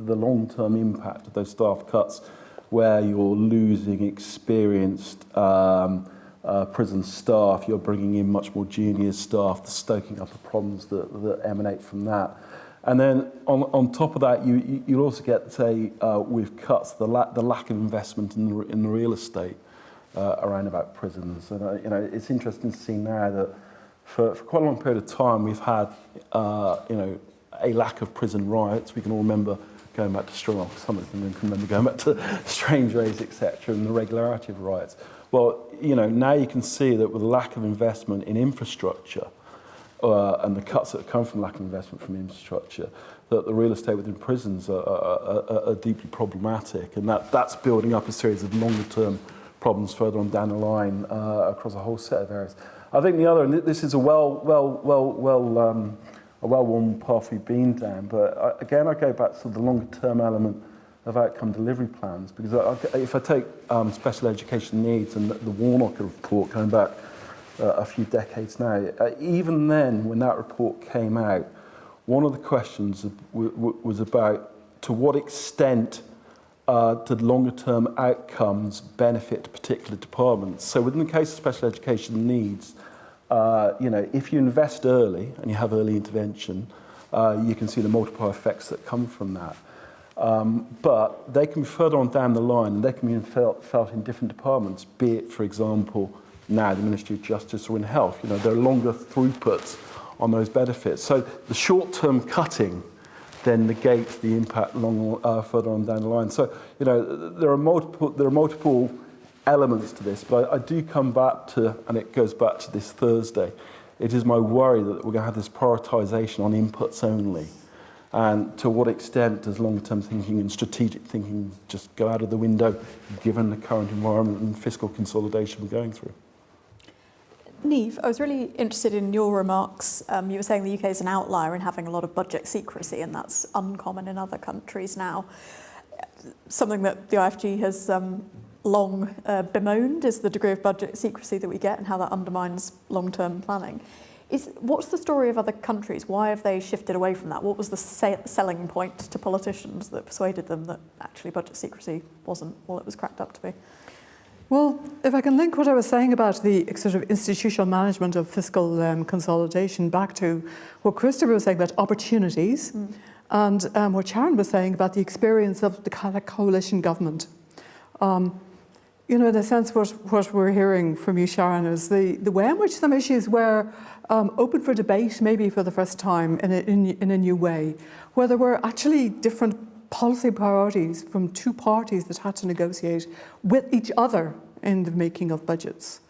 the long-term impact of those staff cuts, where you're losing experienced prison staff, you're bringing in much more junior staff, the stoking up of problems that emanate from that. And then on top of that, you'll also get, say, with cuts, the lack of investment in the real estate around about prisons. And it's interesting to see now that for quite a long period of time we've had a lack of prison riots. We can all remember going back to some of them can remember going back to Strange Days, etc., and the regularity of riots. Well, now you can see that with a lack of investment in infrastructure and the cuts that come from lack of investment from infrastructure, that the real estate within prisons are deeply problematic, and that's building up a series of longer-term problems further on down the line across a whole set of areas. I think the other, and this is a well-worn path we've been down, but again, I go back to the longer-term element of outcome delivery plans, because if I take special education needs and the Warnock report going back a few decades now, even then, when that report came out, one of the questions was about to what extent did longer-term outcomes benefit particular departments. So within the case of special education needs, if you invest early and you have early intervention, you can see the multiplier effects that come from that. But they can be further on down the line, and they can be felt in different departments, be it, for example, now the Ministry of Justice or in health. There are longer throughputs on those benefits. So the short-term cutting then negates the impact further on down the line. So there are multiple elements to this, but I do come back to, and it goes back to this Thursday, it is my worry that we're going to have this prioritisation on inputs only. And to what extent does long-term thinking and strategic thinking just go out of the window given the current environment and fiscal consolidation we're going through? Niamh, I was really interested in your remarks. You were saying the UK is an outlier in having a lot of budget secrecy, and that's uncommon in other countries now. Something that the IFG has long bemoaned is the degree of budget secrecy that we get and how that undermines long-term planning. What's the story of other countries? Why have they shifted away from that? What was the selling point to politicians that persuaded them that actually budget secrecy wasn't all it was cracked up to be? Well, if I can link what I was saying about the sort of institutional management of fiscal consolidation back to what Christopher was saying about opportunities and what Sharon was saying about the experience of the kind of coalition government. in a sense, what we're hearing from you, Sharon, is the way in which some issues were open for debate, maybe for the first time in a new way, where there were actually different policy priorities from two parties that had to negotiate with each other in the making of budgets.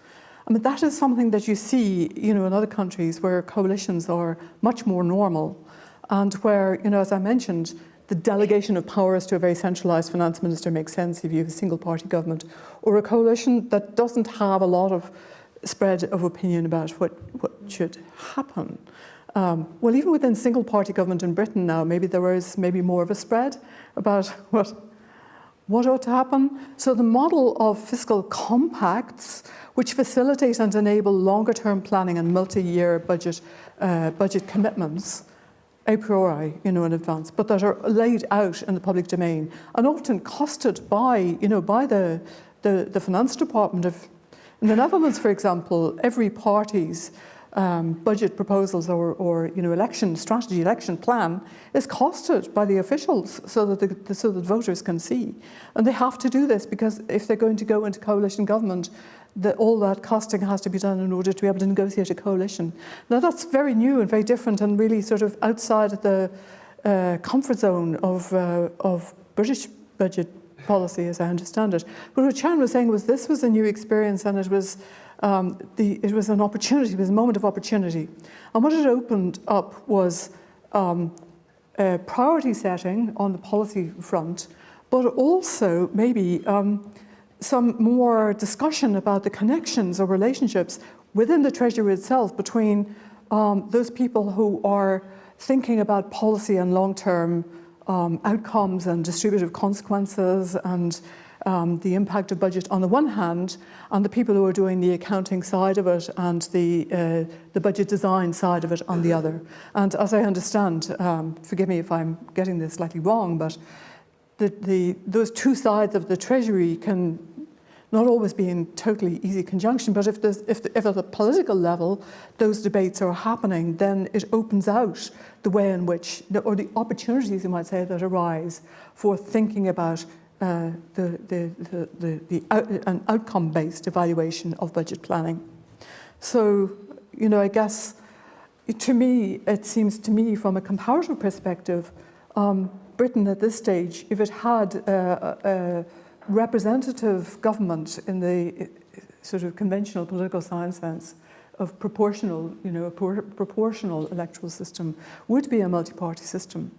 I mean, that is something that you see, in other countries where coalitions are much more normal, and where, as I mentioned, the delegation of powers to a very centralised finance minister makes sense if you have a single-party government, or a coalition that doesn't have a lot of spread of opinion about what should happen. Well, even within single-party government in Britain now, maybe there is more of a spread about what ought to happen. So the model of fiscal compacts, which facilitate and enable longer-term planning and multi-year budget commitments, a priori, in advance, but that are laid out in the public domain and often costed by the finance department. In the Netherlands, for example, every party's budget proposals or election plan is costed by the officials so that voters can see, and they have to do this because if they're going to go into coalition government, all that costing has to be done in order to be able to negotiate a coalition. Now that's very new and very different and really sort of outside of the comfort zone of British budget policy, as I understand it. But what Sharon was saying was this was a new experience, and it was an opportunity, it was a moment of opportunity. And what it opened up was priority setting on the policy front, but also maybe some more discussion about the connections or relationships within the Treasury itself between those people who are thinking about policy and long-term outcomes and distributive consequences and the impact of budget on the one hand, and the people who are doing the accounting side of it and the budget design side of it on the other. And as I understand, forgive me if I'm getting this slightly wrong, but those two sides of the Treasury can not always be in totally easy conjunction, but if at a political level those debates are happening, then it opens out the way in which, or the opportunities, you might say, that arise for thinking about an outcome-based evaluation of budget planning. So, I guess, to me, it seems to me from a comparative perspective, Britain at this stage, if it had a representative government in the sort of conventional political science sense of proportional, a proportional electoral system, would be a multi-party system.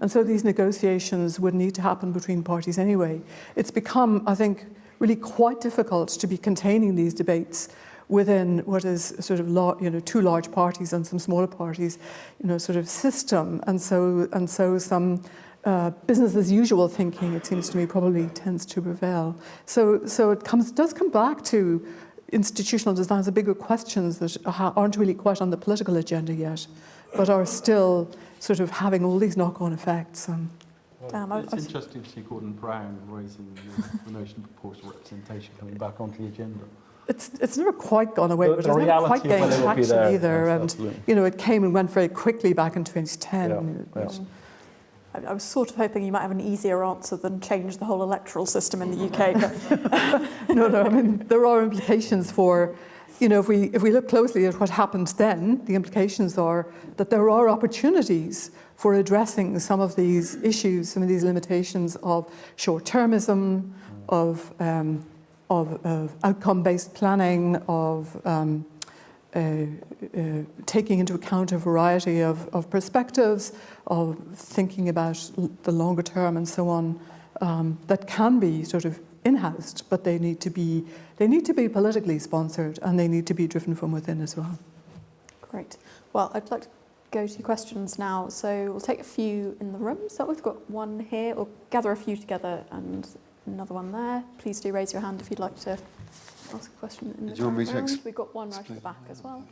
And so these negotiations would need to happen between parties anyway. It's become, I think, really quite difficult to be containing these debates within what is sort of two large parties and some smaller parties, sort of system. And so some business as usual thinking, it seems to me, probably tends to prevail. So it does come back to institutional design, the bigger questions that aren't really quite on the political agenda yet, but are still sort of having all these knock-on effects. It's interesting to see Gordon Brown raising the notion of proportional representation coming back onto the agenda. It's never quite gone away, but it's never quite gained traction either. Yes, and it came and went very quickly back in 2010. Yeah. I was sort of hoping you might have an easier answer than change the whole electoral system in the UK. But No, I mean, there are implications for, if we look closely at what happened then, the implications are that there are opportunities for addressing some of these issues, some of these limitations of short-termism, of outcome-based planning, of taking into account a variety of perspectives, of thinking about the longer term and so on, that can be sort of in-housed, but they need to be politically sponsored and they need to be driven from within as well. Great. Well, I'd like to go to questions now. So we'll take a few in the room. So we've got one here. We'll gather a few together and another one there. Please do raise your hand if you'd like to ask a question in the round. We've got one right at the back as well.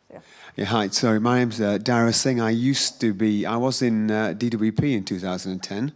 So, yeah, hi. Sorry, my name's Dara Singh. I was in DWP in 2010,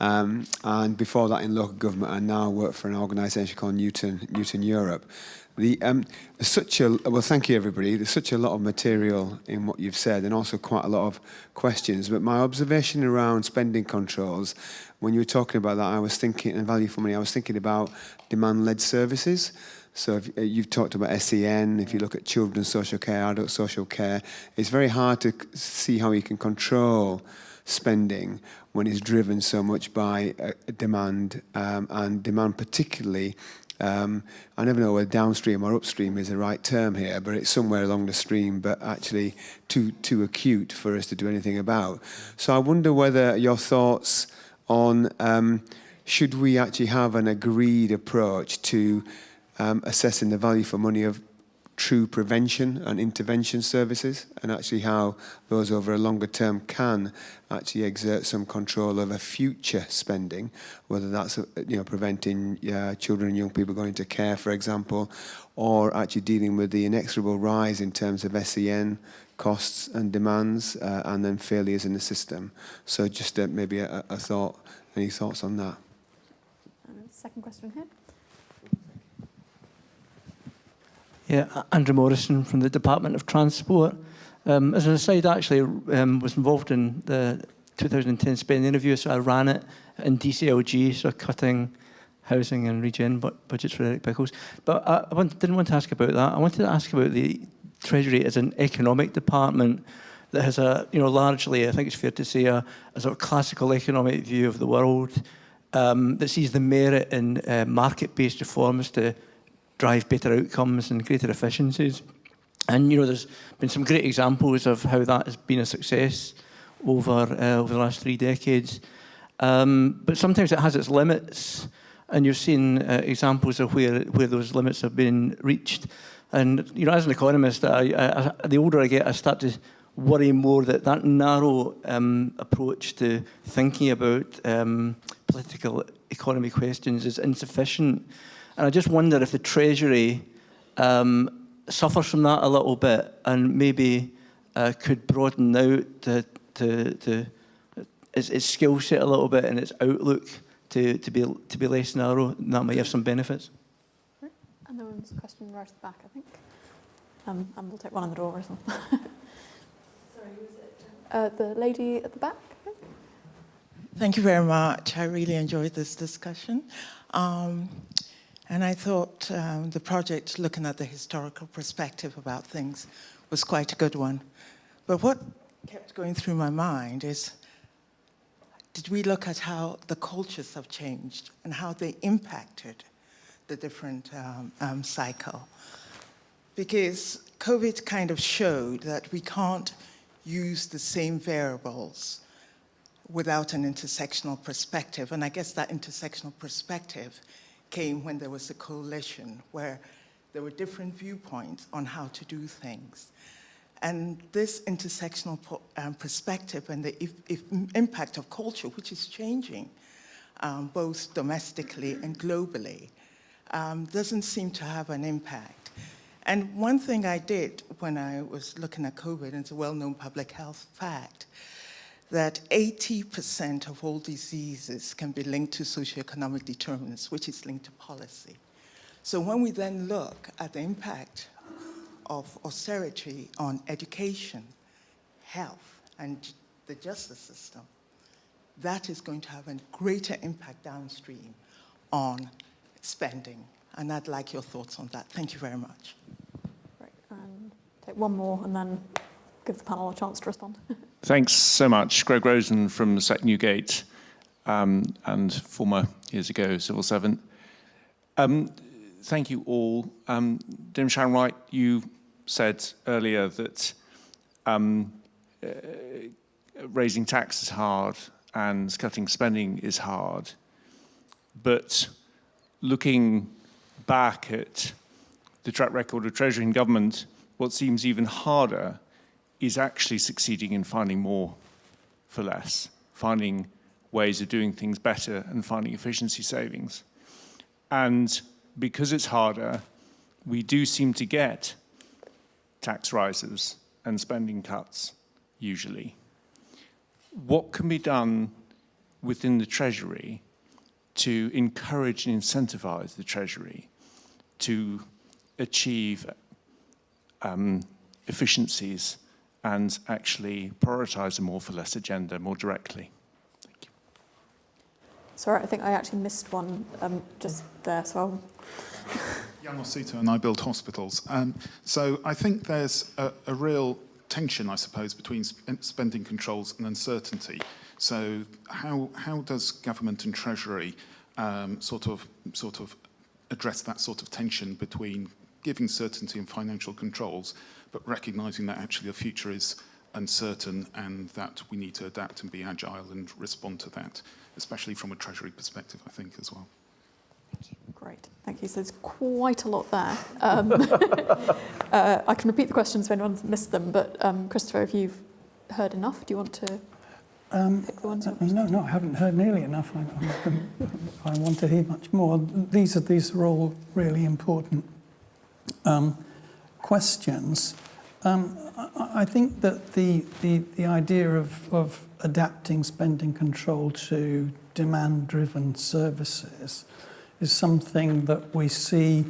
and before that in local government, and now work for an organisation called Newton Europe. Well, thank you, everybody. There's such a lot of material in what you've said, and also quite a lot of questions. But my observation around spending controls, when you were talking about that, I was thinking, and value for money, I was thinking about demand-led services. So if you've talked about SEN, if you look at children's social care, adult social care, it's very hard to see how you can control spending when it's driven so much by demand, and demand particularly, I never know whether downstream or upstream is the right term here, but it's somewhere along the stream, but actually too acute for us to do anything about. So I wonder whether your thoughts on should we actually have an agreed approach to assessing the value for money of true prevention and intervention services, and actually how those over a longer term can actually exert some control over future spending, whether that's preventing children and young people going to care, for example, or actually dealing with the inexorable rise in terms of SEN costs and demands, and then failures in the system. So just maybe a thought, any thoughts on that? Second question here. Yeah, Andrew Morrison from the Department of Transport. As an aside, I actually was involved in the 2010 spending review, so I ran it in DCLG, so cutting housing and regen budgets for Eric Pickles. But I didn't want to ask about that. I wanted to ask about the Treasury as an economic department that has a, largely, I think it's fair to say, a sort of classical economic view of the world, that sees the merit in market-based reforms to drive better outcomes and greater efficiencies. And there's been some great examples of how that has been a success over the last 3 decades. But sometimes it has its limits, and you've seen examples of where those limits have been reached. And as an economist, the older I get, I start to worry more that narrow approach to thinking about political economy questions is insufficient. And I just wonder if the Treasury suffers from that a little bit, and maybe could broaden out its skill set a little bit and its outlook to be less narrow, and that might have some benefits. And there was a question right at the back, I think. And we'll take one on the door as well. Sorry, who was it? The lady at the back. Thank you very much. I really enjoyed this discussion. And I thought the project, looking at the historical perspective about things, was quite a good one. But what kept going through my mind is, did we look at how the cultures have changed and how they impacted the different cycle? Because COVID kind of showed that we can't use the same variables without an intersectional perspective. And I guess that intersectional perspective came when there was a coalition where there were different viewpoints on how to do things. And this intersectional perspective and the impact of culture, which is changing both domestically and globally, doesn't seem to have an impact. And one thing I did when I was looking at COVID, and it's a well-known public health fact, that 80% of all diseases can be linked to socioeconomic determinants, which is linked to policy. So when we then look at the impact of austerity on education, health, and the justice system, that is going to have a greater impact downstream on spending. And I'd like your thoughts on that. Thank you very much. Right, take one more and then give the panel a chance to respond. Thanks so much. Greg Rosen from SEC Newgate, and former, years ago, civil servant. Thank you all. Dim Sharon Wright, you said earlier that raising tax is hard and cutting spending is hard. But looking back at the track record of Treasury and government, what seems even harder is actually succeeding in finding more for less, finding ways of doing things better and finding efficiency savings. And because it's harder, we do seem to get tax rises and spending cuts, usually. What can be done within the Treasury to encourage and incentivise the Treasury to achieve efficiencies and actually prioritise a more for less agenda more directly? Thank you. Sorry, I think I actually missed one just there, so I'll... Jan Osuto, and I build hospitals. So I think there's a real tension, I suppose, between spending controls and uncertainty. So how does government and Treasury sort of address that sort of tension between giving certainty and financial controls, but recognising that actually the future is uncertain and that we need to adapt and be agile and respond to that, especially from a Treasury perspective, I think, as well. Great, thank you. So there's quite a lot there. I can repeat the questions if anyone's missed them, but Christopher, if you've heard enough, do you want to pick the ones? No, I haven't heard nearly enough. I want to hear much more. These are all really important questions. I think that the idea of adapting spending control to demand-driven services is something that we see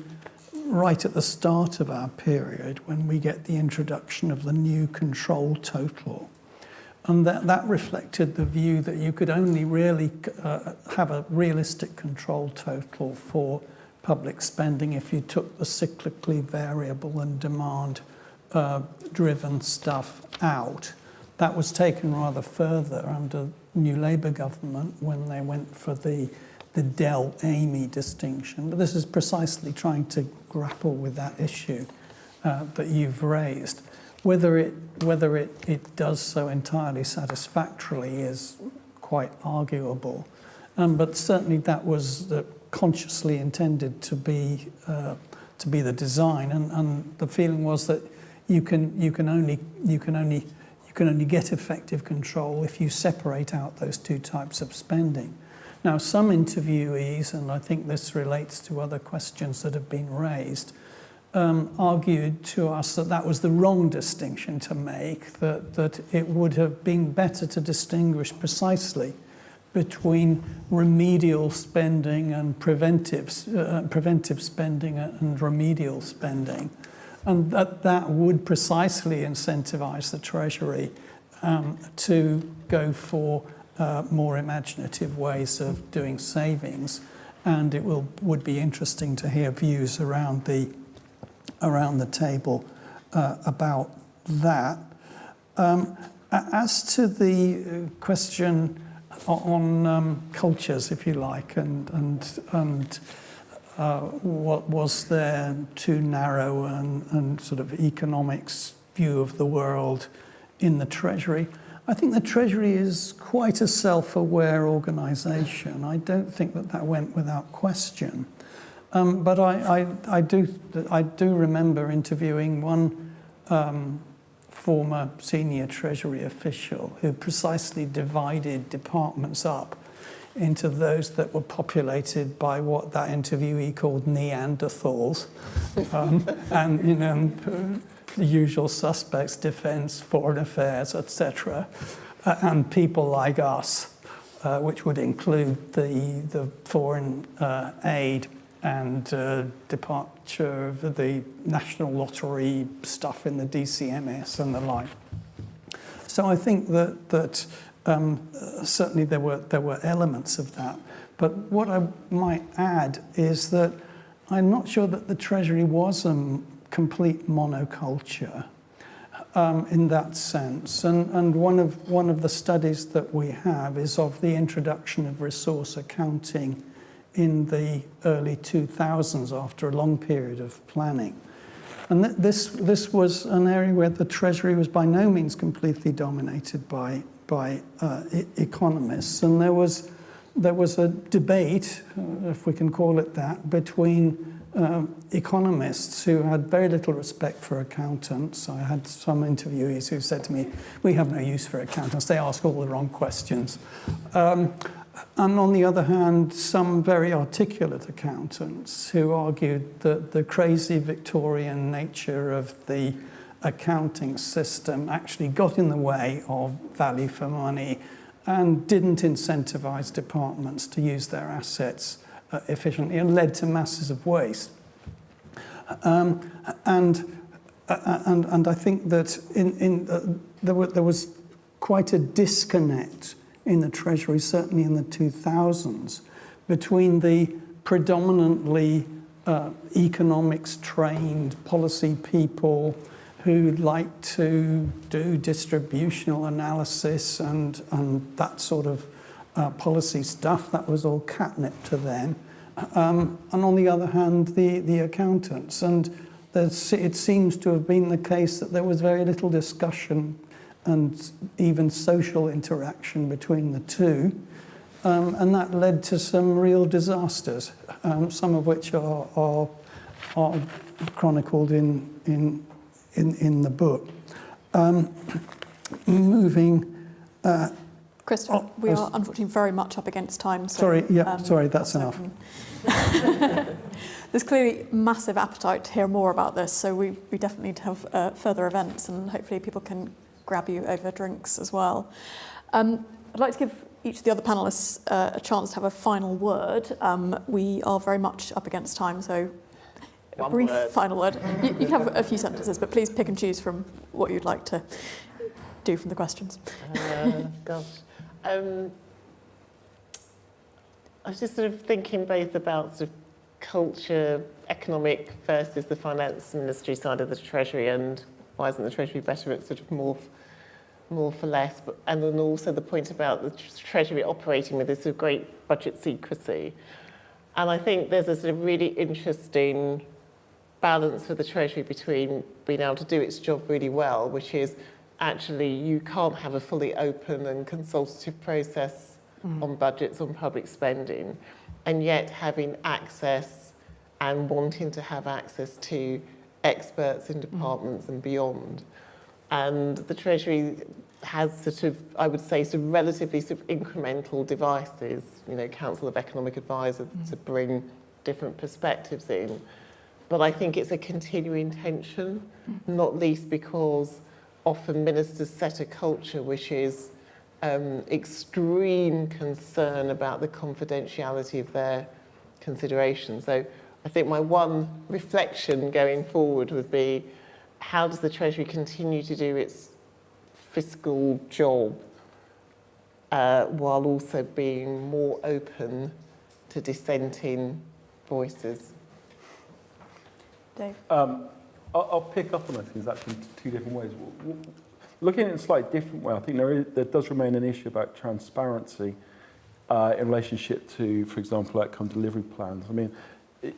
right at the start of our period when we get the introduction of the new control total. And that reflected the view that you could only really have a realistic control total for public spending if you took the cyclically variable and demand-driven stuff out. That was taken rather further under New Labour government when they went for the Dell-Amy distinction. But this is precisely trying to grapple with that issue that you've raised. Whether it does so entirely satisfactorily is quite arguable. But certainly that was consciously intended to be the design, and the feeling was that you can only get effective control if you separate out those two types of spending. Now, some interviewees, and I think this relates to other questions that have been raised, argued to us that that was the wrong distinction to make, that it would have been better to distinguish precisely between remedial spending and preventive spending and remedial spending, and that would precisely incentivize the Treasury to go for more imaginative ways of doing savings. And it would be interesting to hear views around the table about that. As to the question on cultures, if you like, and what was their too narrow and sort of economics view of the world in the Treasury, I think the Treasury is quite a self-aware organisation. I don't think that went without question. But I do remember interviewing one former senior Treasury official who precisely divided departments up into those that were populated by what that interviewee called Neanderthals, and the usual suspects: defence, foreign affairs, etc., and people like us, which would include the foreign aid and departure of the National Lottery stuff in the DCMS and the like. So I think that certainly there were elements of that. But what I might add is that I'm not sure that the Treasury was a complete monoculture in that sense. And one of the studies that we have is of the introduction of resource accounting in the early 2000s after a long period of planning. And this was an area where the Treasury was by no means completely dominated by economists. And there was a debate, if we can call it that, between economists who had very little respect for accountants. I had some interviewees who said to me, "We have no use for accountants, they ask all the wrong questions." And on the other hand, some very articulate accountants who argued that the crazy Victorian nature of the accounting system actually got in the way of value for money and didn't incentivise departments to use their assets efficiently, and led to masses of waste. And I think that there was quite a disconnect in the Treasury, certainly in the 2000s, between the predominantly economics-trained policy people who like to do distributional analysis and that sort of policy stuff. That was all catnip to them. And on the other hand, the accountants. And it seems to have been the case that there was very little discussion and even social interaction between the two. And that led to some real disasters, some of which are chronicled in the book. Christopher, we are unfortunately very much up against time. So, sorry, that's enough. There's clearly massive appetite to hear more about this, so we definitely need to have further events, and hopefully people can grab you over drinks as well. I'd like to give each of the other panellists a chance to have a final word. We are very much up against time, so a brief final word. You can have a few sentences, but please pick and choose from what you'd like to do from the questions. Gosh. I was just sort of thinking both about sort of culture, economic versus the finance ministry side of the Treasury, and why isn't the Treasury better at sort of more for less, and then also the point about the Treasury operating with this sort of great budget secrecy. And I think there's a sort of really interesting balance for the Treasury between being able to do its job really well, which is actually you can't have a fully open and consultative process on budgets, on public spending, and yet having access and wanting to have access to experts in departments and beyond. And the Treasury has sort of, I would say, sort of relatively sort of incremental devices, you know, Council of Economic Advisors to bring different perspectives in. But I think it's a continuing tension, not least because often ministers set a culture which is extreme concern about the confidentiality of their considerations. So I think my one reflection going forward would be, how does the Treasury continue to do its fiscal job while also being more open to dissenting voices? Dave? I'll pick up on those things actually in two different ways. Looking at it in a slightly different way, I think there does remain an issue about transparency in relationship to, for example, outcome delivery plans. I mean,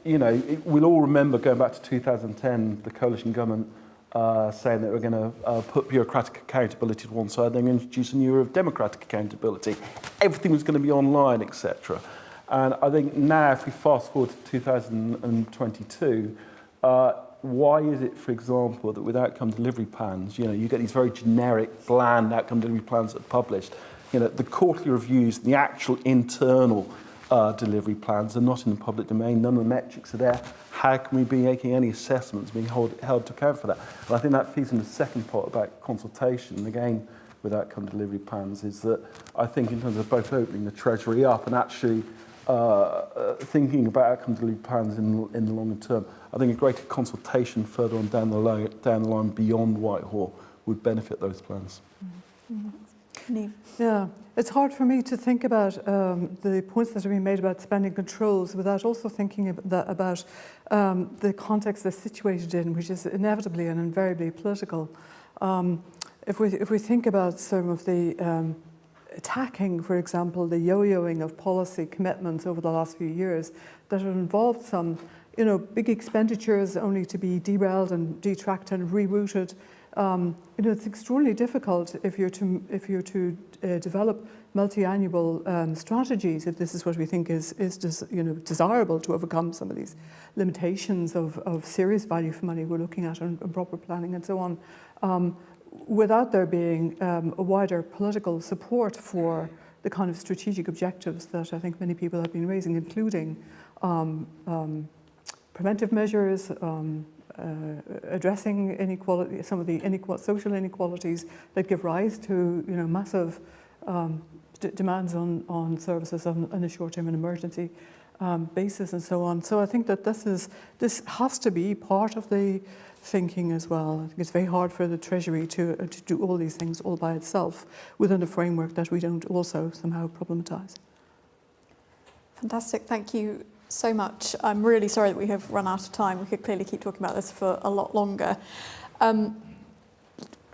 you know, we'll all remember going back to 2010, the coalition government saying that we're going to put bureaucratic accountability to one side, then introduce a new era of democratic accountability. Everything was going to be online, etc. And I think now, if we fast forward to 2022, why is it, for example, that with outcome delivery plans, you know, you get these very generic, bland outcome delivery plans that are published. You know, the quarterly reviews, the actual internal delivery plans are not in the public domain. None of the metrics are there. How can we be making any assessments, being held to account for that? And I think that feeds into the second part about consultation. And again, with outcome delivery plans, is that I think in terms of both opening the Treasury up and actually thinking about outcome delivery plans in the longer term, I think a greater consultation further on down the line beyond Whitehall would benefit those plans. Yeah, it's hard for me to think about the points that have been made about spending controls without also thinking about the context they're situated in, which is inevitably and invariably political. If we think about some of the attacking, for example, the yo-yoing of policy commitments over the last few years that have involved some, you know, big expenditures only to be derailed and detracked and rerouted. You know, it's extraordinarily difficult if you're to develop multi-annual strategies, if this is what we think is desirable to overcome some of these limitations of serious value for money we're looking at and proper planning and so on, without there being a wider political support for the kind of strategic objectives that I think many people have been raising, including preventive measures, addressing inequality, some of the social inequalities that give rise to, you know, massive demands on services on a short-term and emergency basis and so on. So I think that this has to be part of the thinking as well. I think it's very hard for the Treasury to do all these things all by itself within a framework that we don't also somehow problematise. Fantastic, thank you so much. I'm really sorry that we have run out of time. We could clearly keep talking about this for a lot longer.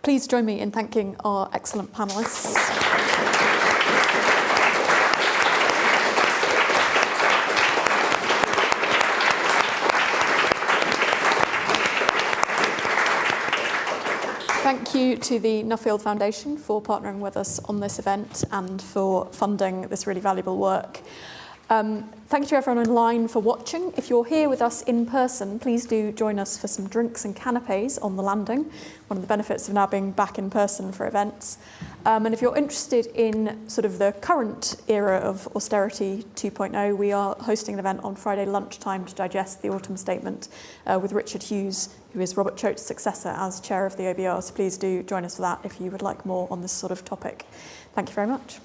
Please join me in thanking our excellent panellists. Thank you to the Nuffield Foundation for partnering with us on this event and for funding this really valuable work. Thank you to everyone online for watching. If you're here with us in person, please do join us for some drinks and canapes on the landing, one of the benefits of now being back in person for events. And if you're interested in sort of the current era of austerity 2.0, we are hosting an event on Friday lunchtime to digest the autumn statement with Richard Hughes, who is Robert Choate's successor as chair of the OBR. So please do join us for that if you would like more on this sort of topic. Thank you very much.